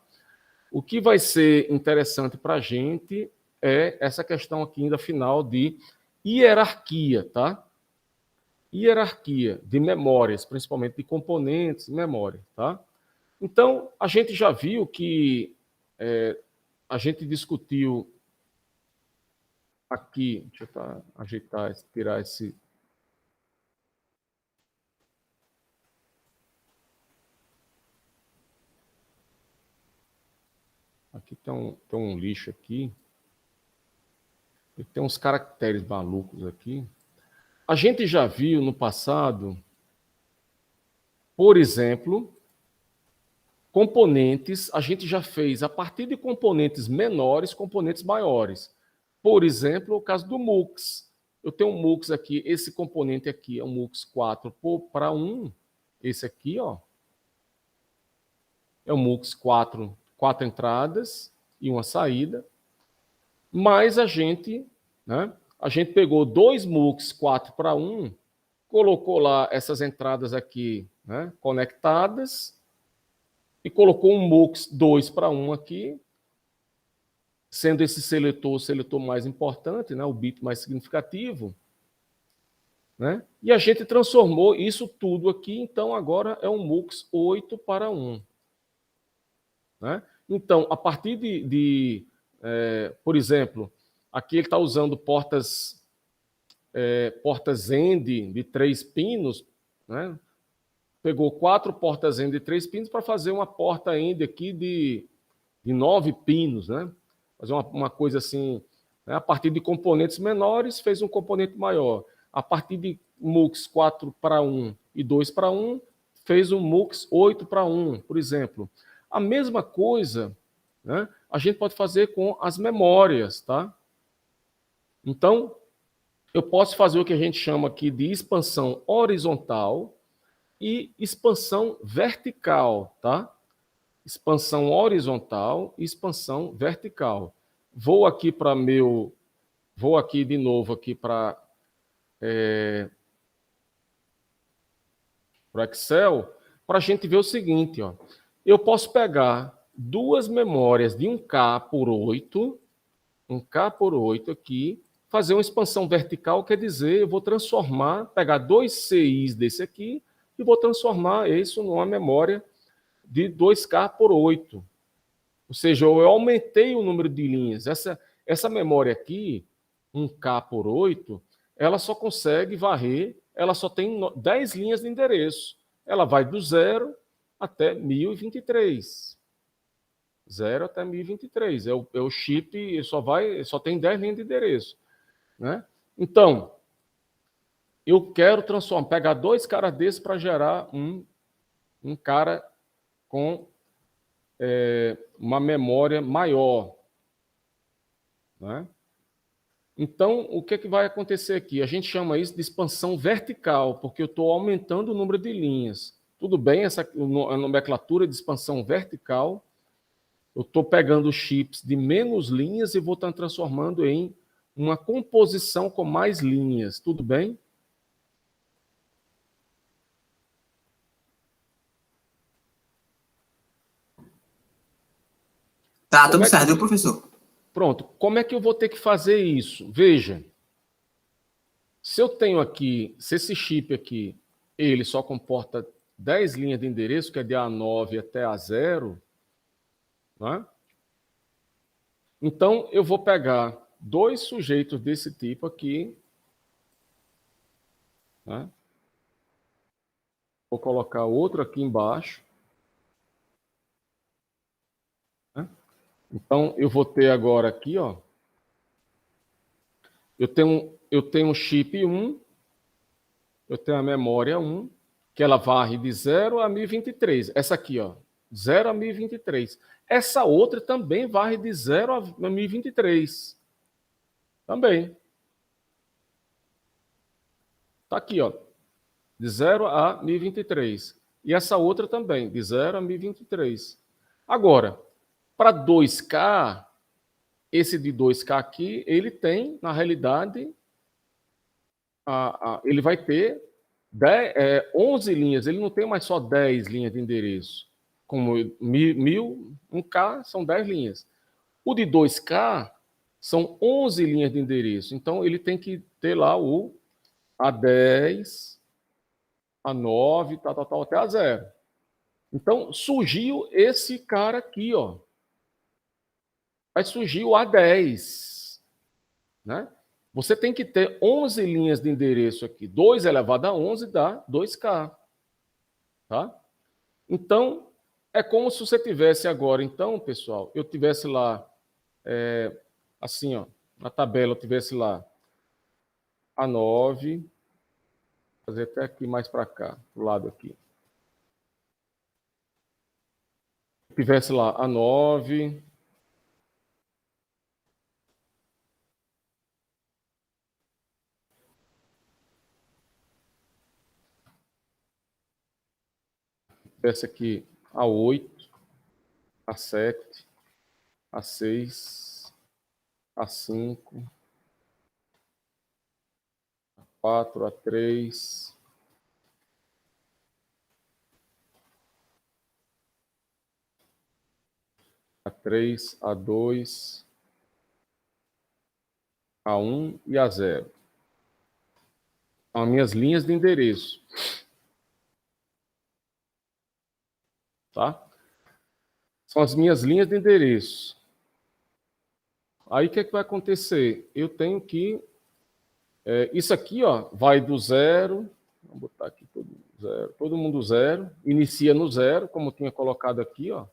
O que vai ser interessante para a gente é essa questão aqui ainda final de hierarquia, tá? Hierarquia de memórias, principalmente de componentes, memória, tá? Então, a gente já viu que a gente discutiu aqui, deixa eu ajeitar, tirar esse... Aqui tem um lixo aqui. Tem uns caracteres malucos aqui. A gente já viu no passado, por exemplo, componentes, a gente já fez a partir de componentes menores, componentes maiores. Por exemplo, o caso do MUX. Eu tenho um MUX aqui, esse componente aqui é um MUX 4 para 1. Esse aqui, ó, é um MUX 4 entradas e uma saída. Mas a gente, né, pegou dois MUX 4 para 1, colocou lá essas entradas aqui, né, conectadas, e colocou um MUX 2 para 1 aqui, sendo esse seletor o seletor mais importante, né, o bit mais significativo, né? E a gente transformou isso tudo aqui, então agora é um MUX 8 para 1. Né? Então, a partir por exemplo, aqui ele está usando portas END de 3 pinos, né? Pegou 4 portas END de 3 pinos para fazer uma porta END aqui de 9 pinos, né? Fazer uma coisa assim, né? A partir de componentes menores, fez um componente maior. A partir de MUX 4 para 1 e 2 para 1, fez um MUX 8 para 1, por exemplo. A mesma coisa, né, a gente pode fazer com as memórias, tá? Então, eu posso fazer o que a gente chama aqui de expansão horizontal e expansão vertical, tá? Expansão horizontal e expansão vertical. Vou aqui de novo aqui para o Excel, para a gente ver o seguinte, ó. Eu posso pegar duas memórias de 1K por 8, 1K por 8 aqui, fazer uma expansão vertical, quer dizer, eu vou pegar dois CIs desse aqui e vou transformar isso numa memória de 2K por 8. Ou seja, eu aumentei o número de linhas. Essa memória aqui, 1K por 8, ela só consegue varrer, ela só tem 10 linhas de endereço. Ela vai do 0 até 1023. 0 até 1023. É o chip, só tem 10 linhas de endereço. Né? Então, eu quero transformar, pegar 2 caras desses para gerar um cara com uma memória maior, né? Então, o que vai acontecer aqui? A gente chama isso de expansão vertical, porque eu estou aumentando o número de linhas. Tudo bem, a nomenclatura de expansão vertical, eu estou pegando chips de menos linhas e vou estar transformando em uma composição com mais linhas. Tudo bem? Tá, tudo certo, viu, professor? Pronto. Como é que eu vou ter que fazer isso? Veja, se eu tenho aqui, se esse chip aqui, ele só comporta 10 linhas de endereço, que é de A9 até A0, né? Então, eu vou pegar 2 sujeitos desse tipo aqui, né? Vou colocar outro aqui embaixo, né? Então, eu vou ter agora aqui, ó, eu tenho um chip 1, eu tenho a memória 1, que ela varre de 0 a 1023. Essa aqui, ó, 0 a 1023. Essa outra também varre de 0 a 1023. Também. Tá aqui, ó, de 0 a 1023. E essa outra também, de 0 a 1023. Agora, para 2K, esse de 2K aqui, ele tem, na realidade, ele vai ter 11 linhas, ele não tem mais só 10 linhas de endereço. Como 1000, 1K são 10 linhas. O de 2K são 11 linhas de endereço. Então, ele tem que ter lá o A10, A9, tal, até A0. Então, surgiu esse cara aqui, ó. Vai surgir o A10, né? Você tem que ter 11 linhas de endereço aqui. 2 elevado a 11 dá 2K. Tá? Então, é como se você tivesse agora, então, pessoal, eu tivesse lá, assim, ó, na tabela, eu tivesse lá A9, vou fazer até aqui mais para cá, do lado aqui. Eu tivesse lá A9, tivesse aqui A8, A7, A6, A5, A4, A3, A3, A2, A1 e A0. São as minhas linhas de endereço. Tá? São as minhas linhas de endereço. Aí o que é que vai acontecer? Eu tenho que... isso aqui, ó, vai do 0, vamos botar aqui todo mundo 0, inicia no 0, como eu tinha colocado aqui, ó.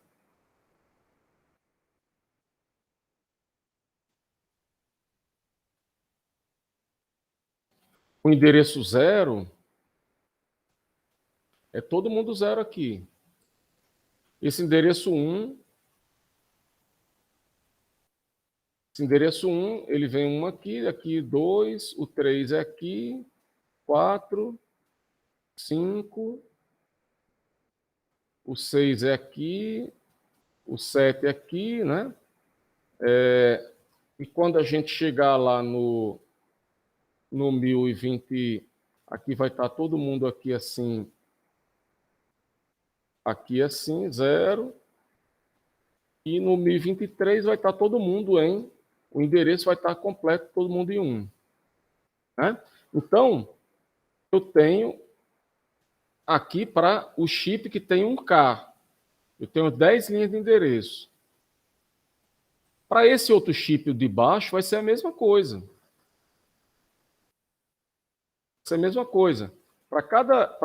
O endereço 0 é todo mundo 0 aqui. Esse endereço 1, ele vem 1 aqui, aqui 2, o 3 é aqui, 4, 5, o 6 é aqui, o 7 é aqui, né? E quando a gente chegar lá no 1020, aqui vai estar todo mundo aqui assim, 0, e no 1023 vai estar todo mundo em, o endereço vai estar completo, todo mundo em 1. Né? Então, eu tenho aqui para o chip que tem 1K, eu tenho 10 linhas de endereço. Para esse outro chip de baixo, vai ser a mesma coisa. Vai ser a mesma coisa. Para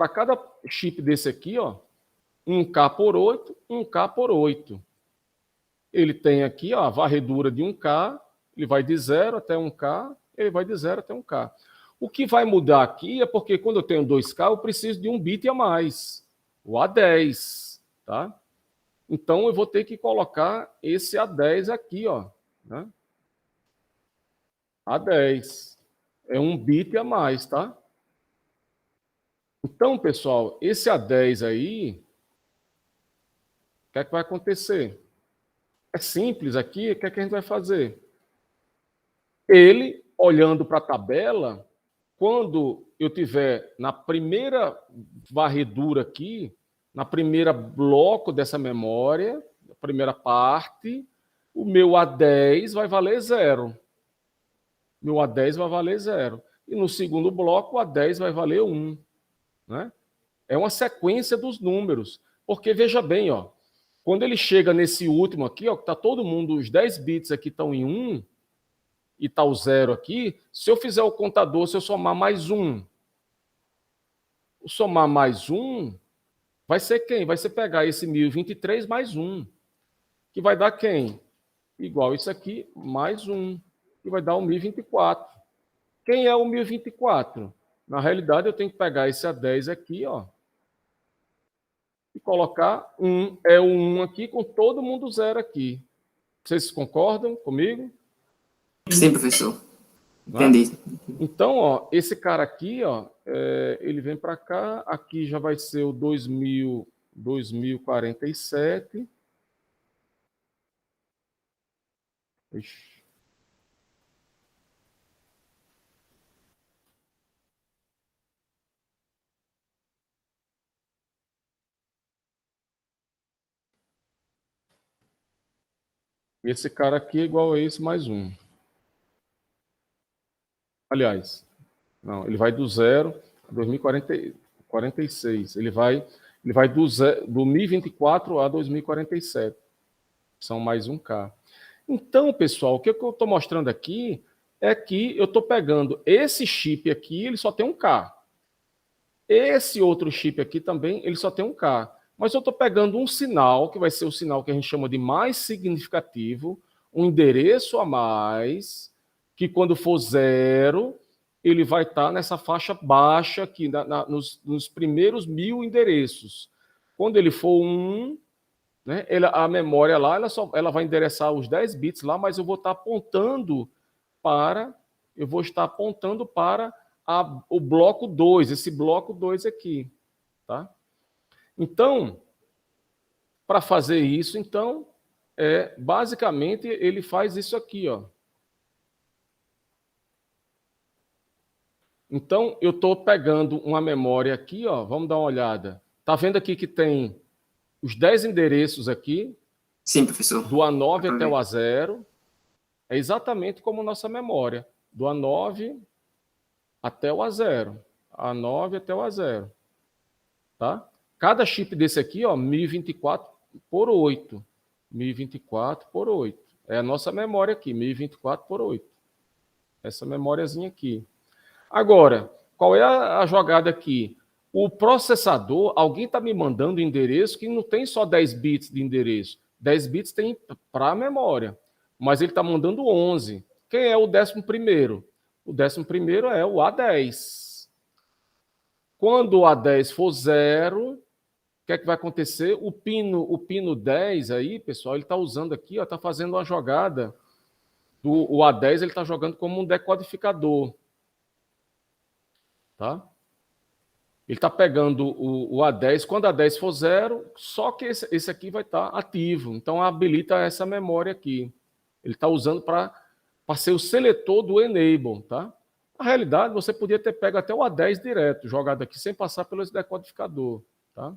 cada chip desse aqui, ó, 1K por 8, 1K por 8. Ele tem aqui, ó, a varredura de 1K, ele vai de 0 até 1K, ele vai de 0 até 1K. O que vai mudar aqui é porque quando eu tenho 2K, eu preciso de um bit a mais, o A10, tá? Então, eu vou ter que colocar esse A10 aqui, ó, né? A10. É um bit a mais, tá? Então, pessoal, esse A10 aí, o que é que vai acontecer? É simples aqui, o que é que a gente vai fazer? Ele, olhando para a tabela, quando eu tiver na primeira varredura aqui, na primeira bloco dessa memória, na primeira parte, o meu A10 vai valer 0. Meu A10 vai valer 0. E no segundo bloco, o A10 vai valer 1. Né? É uma sequência dos números. Porque, veja bem, ó, quando ele chega nesse último aqui, ó, que está todo mundo, os 10 bits aqui estão em 1, e está o 0 aqui, se eu fizer o contador, se eu somar mais 1, o somar mais 1, vai ser quem? Vai ser pegar esse 1023 mais 1, que vai dar quem? Igual isso aqui, mais 1, que vai dar o 1024. Quem é o 1024? Na realidade, eu tenho que pegar esse A10 aqui, ó, e colocar 1. É o 1 aqui com todo mundo 0 aqui. Vocês concordam comigo? Sim, professor. Entendi. Então, ó, esse cara aqui, ó, ele vem para cá, aqui já vai ser o 2047. Ixi. Esse cara aqui é igual a esse mais 1. Aliás, não, ele vai do 0 a 2046. Ele vai do 1024 a 2047. São mais 1K. Então, pessoal, o que eu estou mostrando aqui é que eu estou pegando esse chip aqui, ele só tem 1K. Esse outro chip aqui também, ele só tem 1K. Mas eu estou pegando um sinal, que vai ser o sinal que a gente chama de mais significativo, um endereço a mais, que quando for 0, ele vai estar nessa faixa baixa aqui, nos primeiros 1000 endereços. Quando ele for 1, né, a memória lá, ela vai endereçar os 10 bits lá, mas eu vou estar apontando para o bloco 2, esse bloco 2 aqui, tá? Então, para fazer isso, então, basicamente ele faz isso aqui, ó. Então, eu estou pegando uma memória aqui, ó, vamos dar uma olhada. Tá vendo aqui que tem os 10 endereços aqui? Sim, professor. Do A9 até o A0. É exatamente como nossa memória. Do A9 até o A0. A9 até o A0. Tá? Cada chip desse aqui, ó, 1024 por 8. 1024 por 8. É a nossa memória aqui, 1024 por 8. Essa memóriazinha aqui. Agora, qual é a jogada aqui? O processador, alguém está me mandando endereço que não tem só 10 bits de endereço. 10 bits tem para a memória, mas ele está mandando 11. Quem é o 11º? O 11º é o A10. Quando o A10 for 0, o que é que vai acontecer? O pino 10 aí, pessoal, ele está usando aqui, está fazendo uma jogada. O A10 ele está jogando como um decodificador. Tá? Ele está pegando o A10, quando a 10 for 0, só que esse aqui vai estar ativo. Então, habilita essa memória aqui. Ele está usando para ser o seletor do enable. Tá? Na realidade, você podia ter pego até o A10 direto, jogado aqui, sem passar pelo esse decodificador. Tá?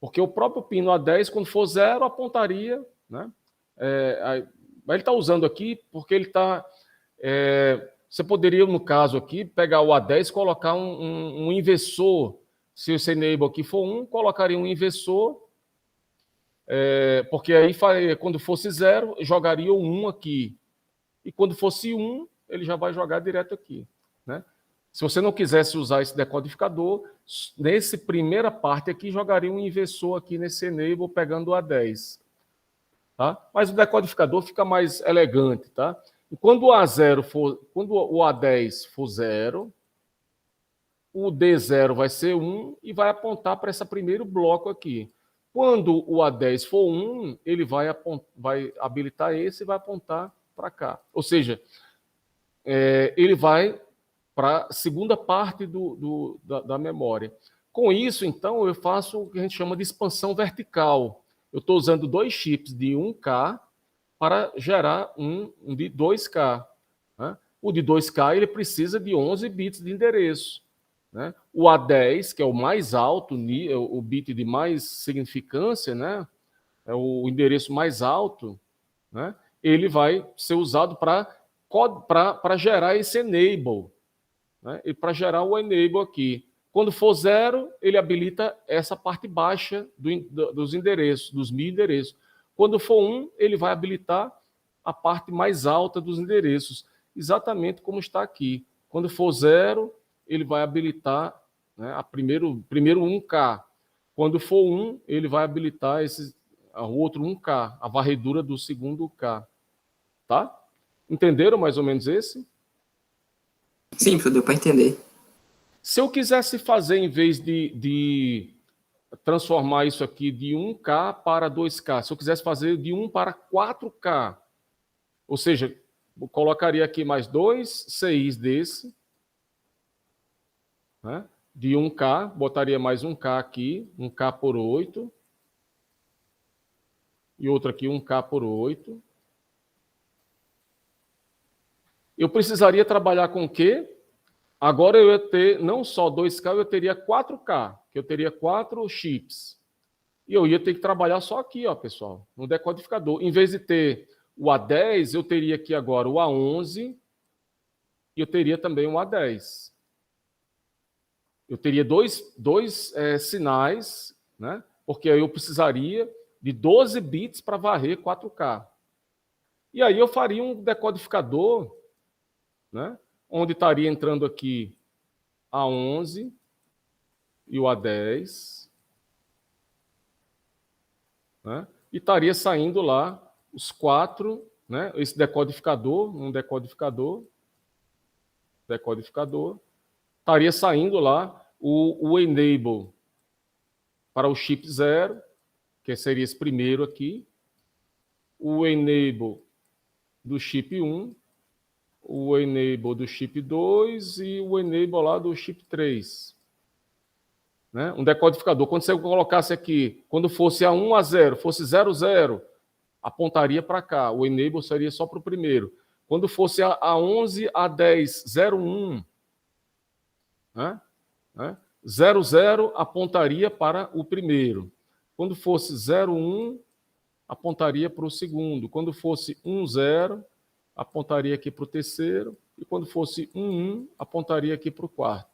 Porque o próprio pino A10, quando for 0, apontaria. Né? Mas ele está usando aqui porque ele está... Você poderia, no caso aqui, pegar o A10 e colocar um inversor. Se esse enable aqui for 1, colocaria um inversor, porque aí, quando fosse 0, jogaria o 1 aqui. E quando fosse 1, ele já vai jogar direto aqui. Né? Se você não quisesse usar esse decodificador, nesse primeira parte aqui, jogaria um inversor aqui nesse enable, pegando o A10. Tá? Mas o decodificador fica mais elegante, tá? E quando o A10 for 0, o D0 vai ser 1 e vai apontar para esse primeiro bloco aqui. Quando o A10 for 1, ele vai habilitar esse e vai apontar para cá. Ou seja, ele vai para a segunda parte da memória. Com isso, então, eu faço o que a gente chama de expansão vertical. Eu estou usando 2 chips de 1K para gerar um de 2K. Né? O de 2K ele precisa de 11 bits de endereço. Né? O A10, que é o mais alto, o bit de mais significância, né? É o endereço mais alto, né? Ele vai ser usado para gerar esse enable. Né? E para gerar o enable aqui. Quando for 0, ele habilita essa parte baixa dos endereços, dos 1000 endereços. Quando for 1, ele vai habilitar a parte mais alta dos endereços, exatamente como está aqui. Quando for 0, ele vai habilitar, né, primeiro 1K. Quando for 1, ele vai habilitar o outro 1K, a varredura do segundo K. Tá? Entenderam mais ou menos esse? Sim, deu para entender. Se eu quisesse fazer, em vez de transformar isso aqui de 1K para 2K, se eu quisesse fazer de 1 para 4K, ou seja, eu colocaria aqui mais 2 CIs desse, né, de 1K, botaria mais 1K aqui, 1K por 8, e outro aqui 1K por 8. Eu precisaria trabalhar com o quê? Agora eu ia ter não só 2K, eu teria 4K, que eu teria 4 chips. E eu ia ter que trabalhar só aqui, ó, pessoal, no decodificador. Em vez de ter o A10, eu teria aqui agora o A11 e eu teria também o A10. Eu teria dois sinais, né? Porque aí eu precisaria de 12 bits para varrer 4K. E aí eu faria um decodificador, né? Onde estaria entrando aqui A11 e o A10, né? E estaria saindo lá os 4, né? Esse decodificador, estaria saindo lá o enable para o chip 0, que seria esse primeiro aqui, o enable do chip 1, o enable do chip 2 e o enable lá do chip 3. Né? Um decodificador. Quando você colocasse aqui, quando fosse A1, A0, fosse 00, apontaria para cá. O enable seria só para o primeiro. Quando fosse A11, A10, 01, né? 00 apontaria para o primeiro. Quando fosse 01, apontaria para o segundo. Quando fosse 10, apontaria aqui para o terceiro. E quando fosse 11, apontaria aqui para o quarto.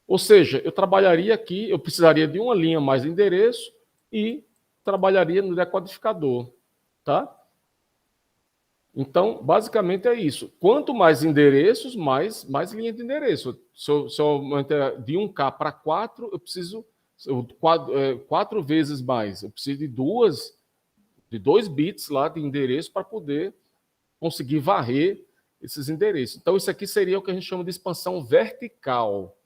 Ou seja, eu trabalharia aqui, eu precisaria de uma linha mais de endereço e trabalharia no decodificador. Tá? Então, basicamente é isso. Quanto mais endereços, mais linha de endereço. Se eu aumentar de 1K para 4, eu preciso 4 vezes mais. Eu preciso de 2 bits lá de endereço para poder conseguir varrer esses endereços. Então, isso aqui seria o que a gente chama de expansão vertical,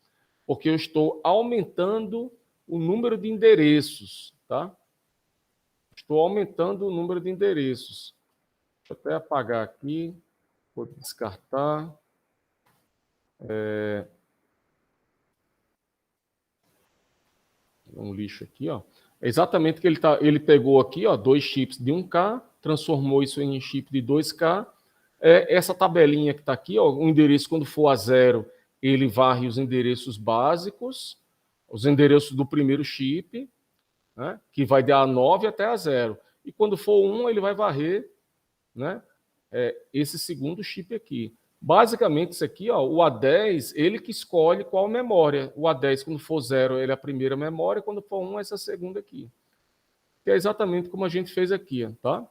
porque eu estou aumentando o número de endereços. Tá? Estou aumentando o número de endereços. Deixa eu até apagar aqui, vou descartar. Um lixo aqui, ó. É exatamente o que ele pegou aqui, ó, 2 chips de 1K, transformou isso em chip de 2K. Essa tabelinha que está aqui, ó, o endereço, quando for a 0, ele varre os endereços básicos, os endereços do primeiro chip, né, que vai dar a 9 até a 0. E quando for 1, ele vai varrer, né, esse segundo chip aqui. Basicamente, isso aqui, ó, o A10, ele que escolhe qual memória. O A10, quando for 0, ele é a primeira memória, quando for 1, essa segunda aqui. Que é exatamente como a gente fez aqui, tá?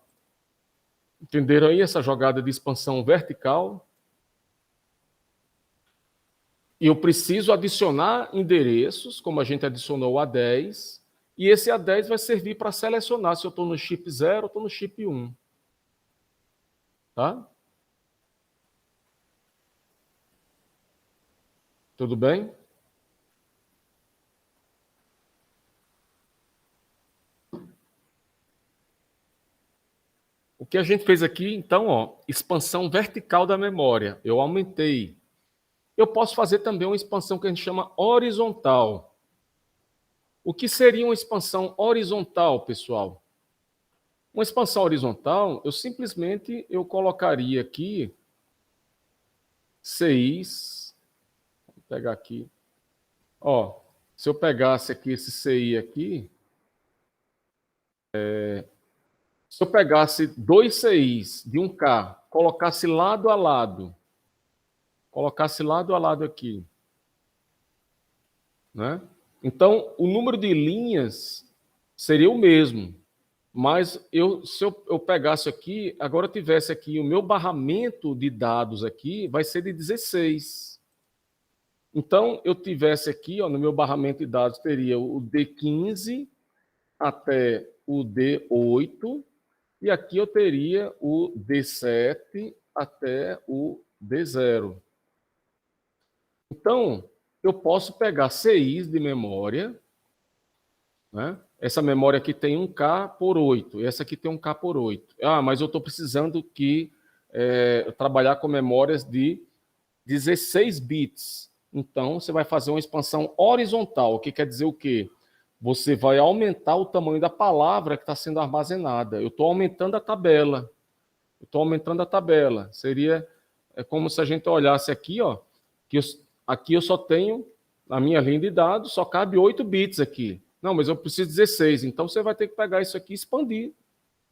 Entenderam aí essa jogada de expansão vertical? E eu preciso adicionar endereços, como a gente adicionou o A10, e esse A10 vai servir para selecionar se eu estou no chip 0 ou estou no chip 1. Tá? Tudo bem? que a gente fez aqui, então, ó, expansão vertical da memória. Eu aumentei. Eu posso fazer também uma expansão que a gente chama horizontal. O que seria uma expansão horizontal, pessoal? Uma expansão horizontal, eu colocaria aqui 6. Vou pegar aqui. Ó, se eu pegasse aqui esse CI aqui, se eu pegasse 2 CIs de 1K, colocasse lado a lado aqui, né? Então, o número de linhas seria o mesmo, mas se eu pegasse aqui, agora tivesse aqui o meu barramento de dados aqui, vai ser de 16. Então, eu tivesse aqui, ó, no meu barramento de dados, teria o D15 até o D8, e aqui eu teria o D7 até o D0. Então, eu posso pegar CIs de memória, né? Essa memória aqui tem 1K por 8, essa aqui tem 1K por 8. Ah, mas eu estou precisando trabalhar com memórias de 16 bits. Então, você vai fazer uma expansão horizontal. O que quer dizer o quê? Você vai aumentar o tamanho da palavra que está sendo armazenada. Eu estou aumentando a tabela. Seria como se a gente olhasse aqui, ó, que aqui eu só tenho, na minha linha de dados, só cabe 8 bits aqui. Não, mas eu preciso de 16. Então, você vai ter que pegar isso aqui e expandir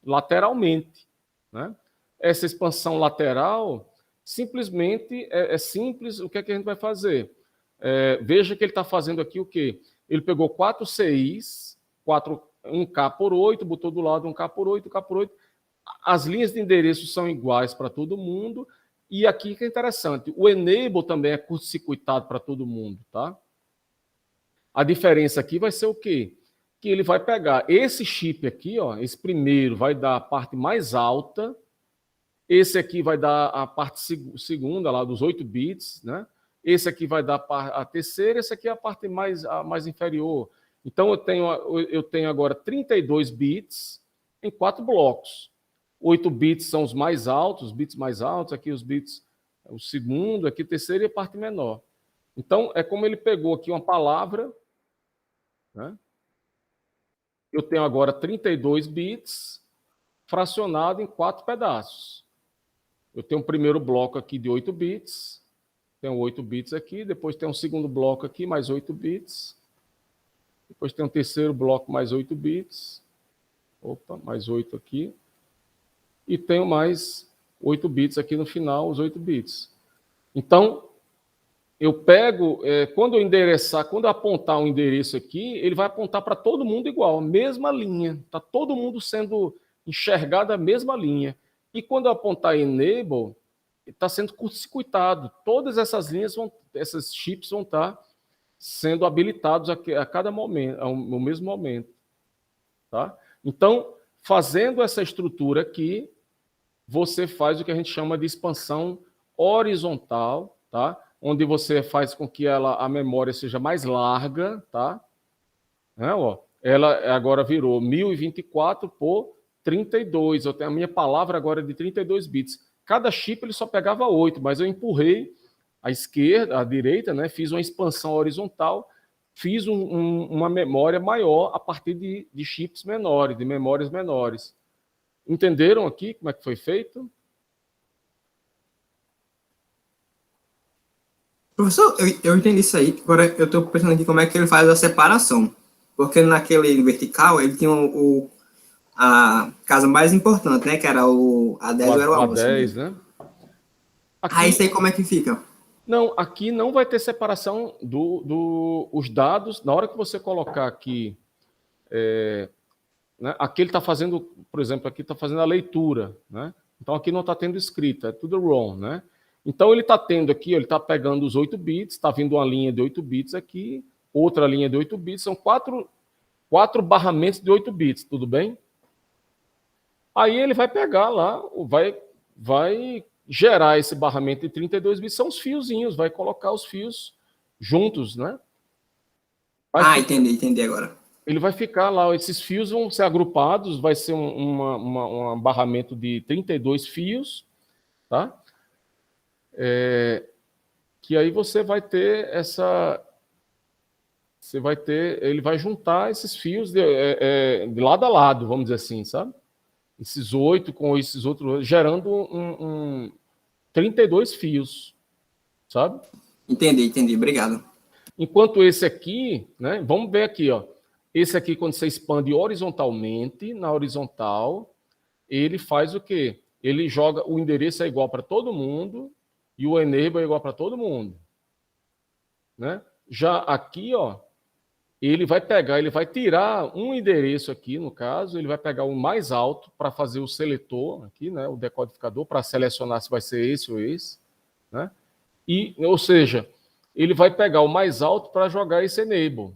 lateralmente, né? Essa expansão lateral, simplesmente, é simples. O que é que a gente vai fazer? Veja que ele está fazendo aqui o quê? Ele pegou 4 CIs, 1K por 8, botou do lado 1K por 8, 1K por 8. As linhas de endereço são iguais para todo mundo. E aqui que é interessante, o enable também é curto-circuitado para todo mundo, tá? A diferença aqui vai ser o quê? Que ele vai pegar esse chip aqui, ó, esse primeiro vai dar a parte mais alta, esse aqui vai dar a parte segunda, lá dos 8 bits, né? Esse aqui vai dar a terceira, esse aqui é a parte mais inferior. Então, eu tenho agora 32 bits em 4 blocos. 8 bits são os mais altos, os bits mais altos, aqui os bits, o segundo, aqui o terceiro e a parte menor. Então, é como ele pegou aqui uma palavra, né? Eu tenho agora 32 bits fracionado em 4 pedaços. Eu tenho um primeiro bloco aqui de 8 bits, tenho 8 bits aqui, depois tem um segundo bloco aqui, mais 8 bits, depois tem um terceiro bloco, mais 8 bits, mais 8 aqui, e tenho mais 8 bits aqui no final, os 8 bits. Então, eu pego, quando eu apontar um endereço aqui, ele vai apontar para todo mundo igual, a mesma linha. Está todo mundo sendo enxergado a mesma linha. E quando eu apontar enable, está sendo curto-circuitado. Todas essas linhas, esses chips vão estar sendo habilitados a cada momento, no mesmo momento. Tá? Então, fazendo essa estrutura aqui, você faz o que a gente chama de expansão horizontal, tá? Onde você faz com que a memória seja mais larga, tá? Ela agora virou 1024 por 32. Eu tenho a minha palavra agora de 32 bits. Cada chip ele só pegava 8, mas eu empurrei à esquerda, à direita, né? Fiz uma expansão horizontal, fiz uma memória maior a partir de chips menores, de memórias menores. Entenderam aqui como é que foi feito? Professor, eu entendi isso aí. Agora eu estou pensando aqui como é que ele faz a separação. Porque naquele vertical ele tinha a casa mais importante, né? Que era a 10 ou era o A 11. 10, né? Aqui, aí isso aí como é que fica? Não, aqui não vai ter separação os dados. Na hora que você colocar aqui, né, aqui ele está fazendo, por exemplo, aqui está fazendo a leitura, né? Então aqui não está tendo escrita, é tudo ROM, né? Então ele está tendo aqui, ele está pegando os 8 bits, está vindo uma linha de 8 bits aqui, outra linha de 8 bits, são quatro barramentos de 8 bits, tudo bem? Aí ele vai pegar lá, vai gerar esse barramento de 32 bits, são os fiozinhos, vai colocar os fios juntos, né? Entendi agora. ele vai ficar lá, esses fios vão ser agrupados, vai ser um barramento de 32 fios, tá? Que aí você vai ter ele vai juntar esses fios de lado a lado, vamos dizer assim, sabe? Esses 8 com esses outros, gerando 32 fios, sabe? Entendi, obrigado. Enquanto esse aqui, né? Vamos ver aqui, ó. Esse aqui, quando você expande horizontalmente, na horizontal, ele faz o quê? Ele joga, o endereço é igual para todo mundo e o enable é igual para todo mundo, né? Já aqui, ó, ele vai tirar um endereço aqui, no caso, ele vai pegar o mais alto para fazer o seletor aqui, né? O decodificador para selecionar se vai ser esse ou esse, né? Ou seja, ele vai pegar o mais alto para jogar esse enable.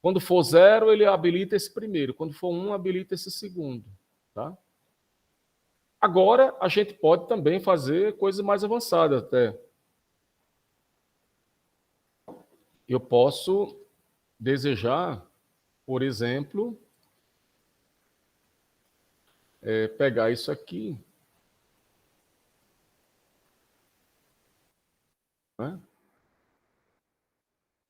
Quando for 0, ele habilita esse primeiro. Quando for 1, habilita esse segundo. Tá? Agora, a gente pode também fazer coisas mais avançadas até. Eu posso desejar, por exemplo, pegar isso aqui, né?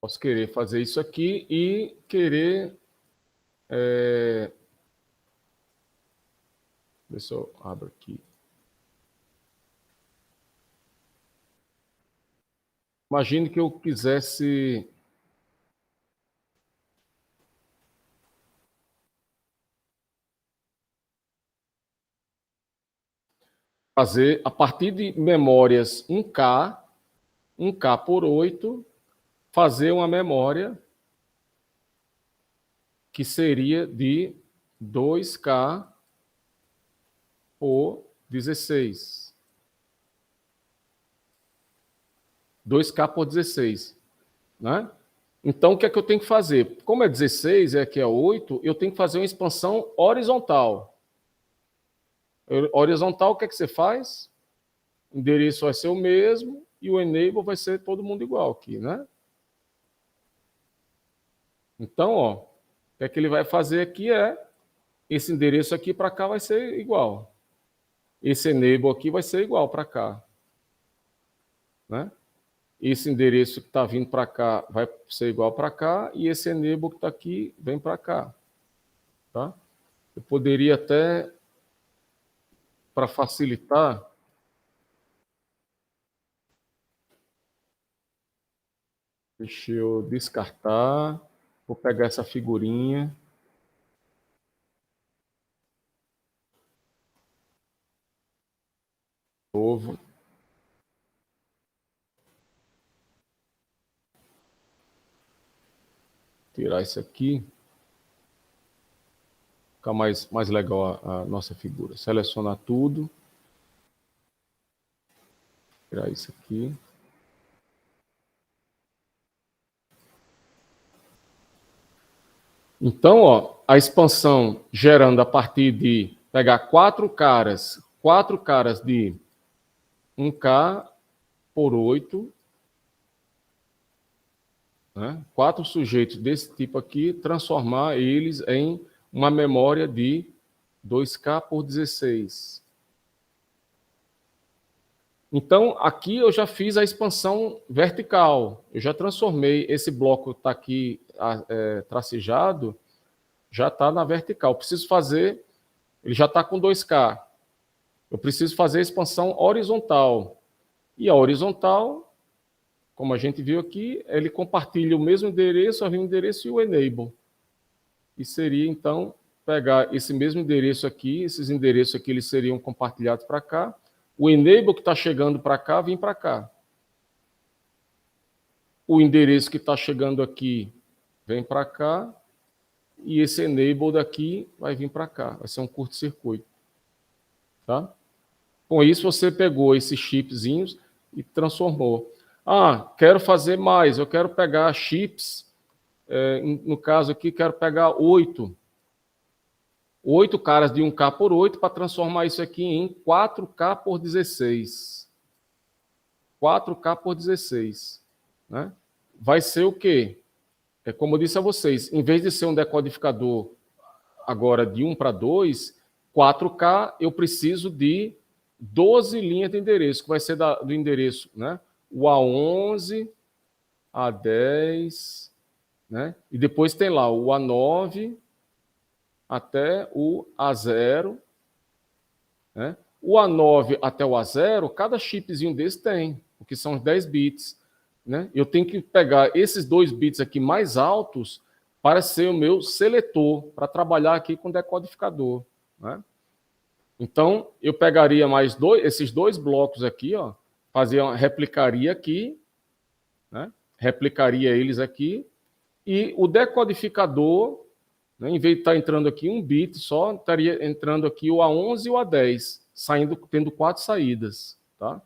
Posso querer fazer isso aqui e querer... Deixa eu abrir aqui. Imagine que eu quisesse fazer, a partir de memórias 1K por 8, fazer uma memória que seria de 2K por 16. 2K por 16. Né? Então, o que é que eu tenho que fazer? Como é 16 e aqui é 8, eu tenho que fazer uma expansão horizontal. Horizontal, o que é que você faz? O endereço vai ser o mesmo e o enable vai ser todo mundo igual aqui, né? Então, ó, o que é que ele vai fazer aqui esse endereço aqui para cá vai ser igual. Esse enable aqui vai ser igual para cá. Né? Esse endereço que está vindo para cá vai ser igual para cá e esse enable que está aqui vem para cá. Tá? Eu poderia até, para facilitar, deixa eu descartar, vou pegar essa figurinha. Novo. Tirar isso aqui. Ficar mais legal a nossa figura. Selecionar tudo. Tirar isso aqui. Então, ó, a expansão gerando a partir de pegar 4 caras de 1K por 8, né? 4 sujeitos desse tipo aqui, transformar eles em uma memória de 2K por 16. Então, aqui eu já fiz a expansão vertical. Eu já transformei esse bloco que está aqui tracejado, já está na vertical. Preciso fazer, ele já está com 2K. Eu preciso fazer a expansão horizontal. E a horizontal, como a gente viu aqui, ele compartilha o mesmo endereço, o endereço e o enable. E seria, então, pegar esse mesmo endereço aqui, esses endereços aqui eles seriam compartilhados para cá, o enable que está chegando para cá, vem para cá. O endereço que está chegando aqui, vem para cá, e esse enable daqui vai vir para cá. Vai ser um curto-circuito. Tá? Com isso, você pegou esses chipzinhos e transformou. Ah, quero fazer mais, eu quero pegar chips, no caso aqui, quero pegar 8 caras de 1K por 8 para transformar isso aqui em 4K por 16. 4K por 16. Né? Vai ser o quê? como eu disse a vocês, em vez de ser um decodificador agora de 1 para 2, 4K, eu preciso de 12 linhas de endereço, que vai ser do endereço, né? O A11, A10, né? E depois tem lá o A9 até o A0, né? O A9 até o A0, cada chipzinho desse tem, porque são os 10 bits, né? Eu tenho que pegar esses 2 bits aqui mais altos para ser o meu seletor, para trabalhar aqui com decodificador, né? Então, eu pegaria mais esses 2 blocos aqui, ó, replicaria aqui, né? Replicaria eles aqui, e o decodificador, né, em vez de estar entrando aqui 1 bit só, estaria entrando aqui o A11 e o A10, tendo 4 saídas, tá?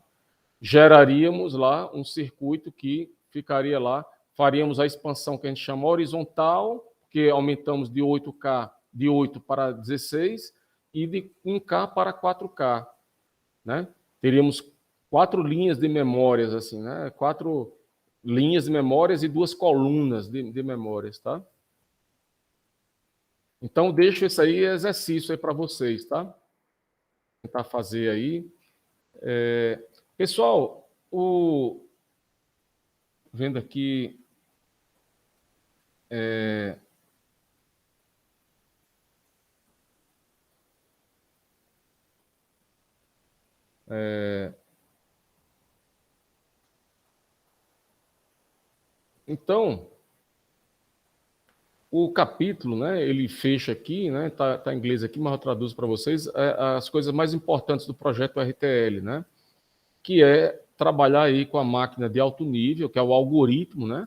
Geraríamos lá um circuito que ficaria lá, faríamos a expansão que a gente chama horizontal, que aumentamos de 8K, de 8 para 16, e de 1K para 4K, né? Teríamos 4 linhas de memórias, assim, né? 4 linhas de memórias e 2 colunas de memórias, tá? Então, deixo esse aí exercício aí para vocês, tá? Vou tentar fazer aí. Pessoal, vendo aqui... Então, o capítulo, né, ele fecha aqui, né, tá em inglês aqui, mas eu traduzo para vocês, as coisas mais importantes do projeto RTL, né, que é trabalhar aí com a máquina de alto nível, que é o algoritmo, né,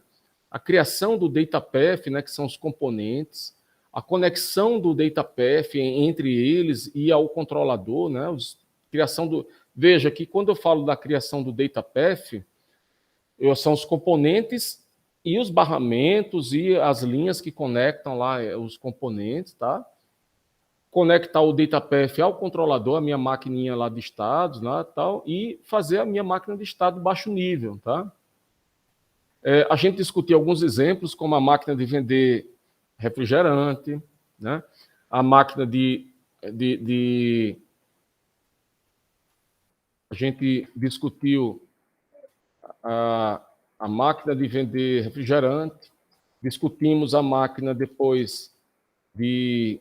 a criação do DataPath, né, que são os componentes, a conexão do DataPath entre eles e ao controlador, né, Veja que quando eu falo da criação do DataPath, são os componentes e os barramentos e as linhas que conectam lá os componentes, tá? Conectar o DataPath ao controlador, a minha maquininha lá de estados, né, tal, e fazer a minha máquina de estado de baixo nível, tá? A gente discutiu alguns exemplos, como a máquina de vender refrigerante, né? A máquina a gente discutiu a máquina de vender refrigerante, discutimos a máquina depois de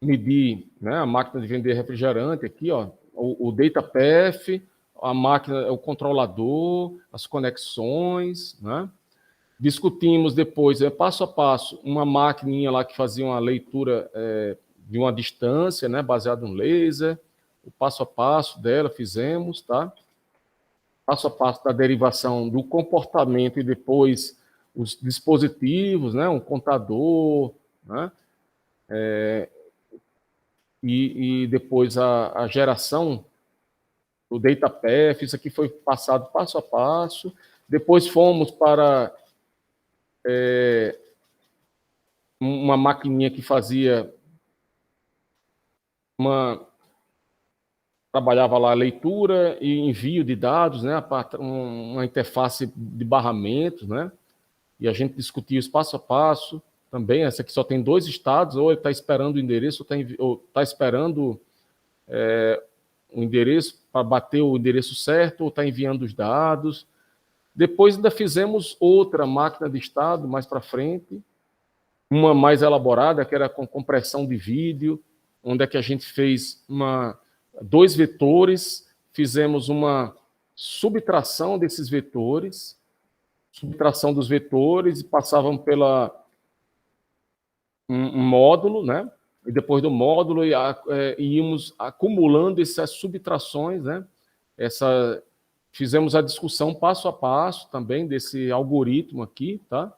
medir, né, a máquina de vender refrigerante aqui, ó, o DataPath, a máquina, o controlador, as conexões, né? Discutimos depois, passo a passo, uma maquininha lá que fazia uma leitura de uma distância, né, baseada no laser, o passo a passo dela fizemos, tá? Passo a passo da derivação do comportamento e depois os dispositivos, né, um contador, né, e depois a geração do DataPath, isso aqui foi passado passo a passo. Depois fomos para uma maquininha que trabalhava lá a leitura e envio de dados, né, uma interface de barramentos, né, e a gente discutia isso passo a passo. Também, essa aqui só tem 2 estados, ou ele está esperando o endereço, ou está esperando o endereço para bater o endereço certo, ou está enviando os dados. Depois ainda fizemos outra máquina de estado mais para frente, uma mais elaborada, que era com compressão de vídeo, onde é que a gente fez 2 vetores, fizemos uma subtração desses vetores, subtração dos vetores, e passavam pela um módulo, né? E depois do módulo íamos acumulando essas subtrações, né? Fizemos a discussão passo a passo também desse algoritmo aqui, tá?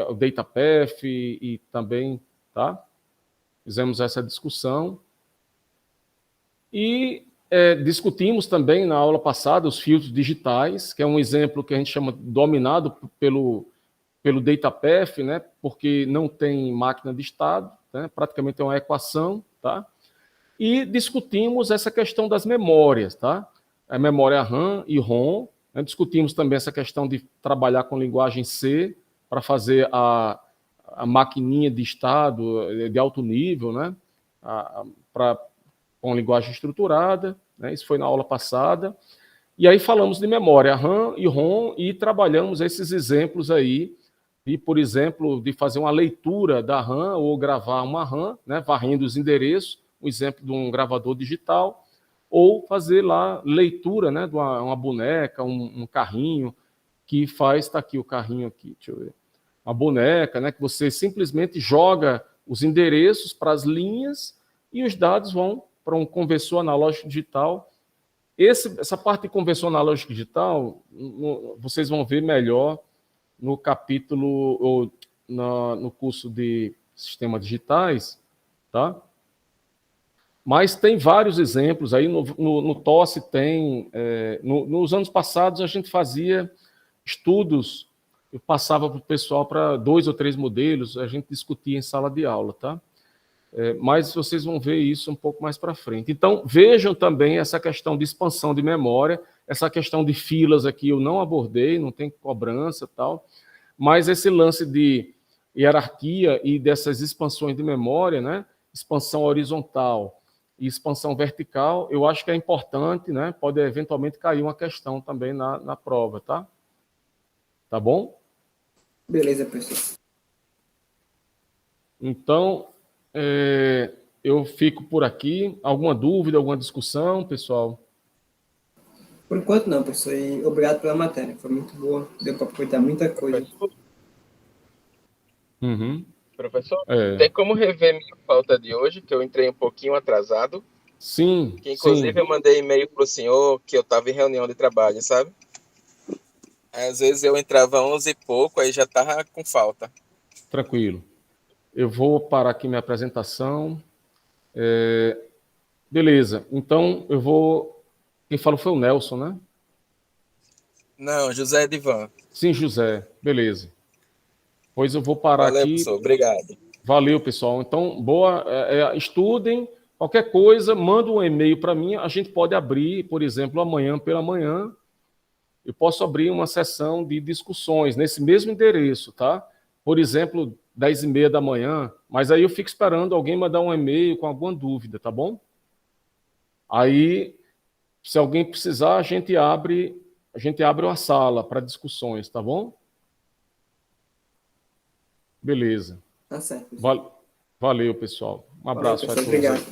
O DataPath e também, tá? Fizemos essa discussão. E discutimos também na aula passada os filtros digitais, que é um exemplo que a gente chama dominado pelo DataPath, né, porque não tem máquina de estado, né, praticamente é uma equação, tá? E discutimos essa questão das memórias, tá? A memória RAM e ROM, né, discutimos também essa questão de trabalhar com linguagem C, para fazer a maquininha de estado de alto nível, né? Com linguagem estruturada, né? Isso foi na aula passada. E aí falamos de memória RAM e ROM e trabalhamos esses exemplos aí, de, por exemplo, de fazer uma leitura da RAM ou gravar uma RAM, né? Varrendo os endereços, um exemplo de um gravador digital, ou fazer lá leitura, né? De uma boneca, um carrinho, que faz, está aqui o carrinho aqui, deixa eu ver. A boneca, né, que você simplesmente joga os endereços para as linhas e os dados vão para um conversor analógico digital. Essa parte de conversor analógico digital, vocês vão ver melhor no capítulo, ou no curso de sistemas digitais, tá? Mas tem vários exemplos aí, no TOSS tem, nos anos passados a gente fazia estudos, eu passava para o pessoal para 2 ou 3 modelos, a gente discutia em sala de aula, tá? Mas vocês vão ver isso um pouco mais para frente. Então, vejam também essa questão de expansão de memória, essa questão de filas aqui eu não abordei, não tem cobrança e tal, mas esse lance de hierarquia e dessas expansões de memória, né? Expansão horizontal e expansão vertical, eu acho que é importante, né? Pode eventualmente cair uma questão também na prova, tá? Tá bom? Beleza, professor. Então, eu fico por aqui. Alguma dúvida, alguma discussão, pessoal? Por enquanto não, professor. E obrigado pela matéria. Foi muito boa. Deu para aproveitar muita coisa. Uhum. Professor, tem como rever minha pauta de hoje, que eu entrei um pouquinho atrasado? Sim, Que inclusive eu mandei e-mail para o senhor que eu estava em reunião de trabalho, sabe? Às vezes eu entrava 11 e pouco, aí já estava com falta. Tranquilo. Eu vou parar aqui minha apresentação. Beleza. Então, eu vou... Quem falou foi o Nelson, né? Não, José Edivan. Sim, José. Beleza. Pois eu vou parar Valeu, aqui. professor. Obrigado. Valeu, pessoal. Então, boa. Estudem. Qualquer coisa, manda um e-mail para mim. A gente pode abrir, por exemplo, amanhã pela manhã. Eu posso abrir uma sessão de discussões nesse mesmo endereço, tá? Por exemplo, 10h30 da manhã. Mas aí eu fico esperando alguém mandar um e-mail com alguma dúvida, tá bom? Aí, se alguém precisar, a gente abre uma sala para discussões, tá bom? Beleza. Tá certo. Valeu, pessoal. Um abraço a todos. Obrigado.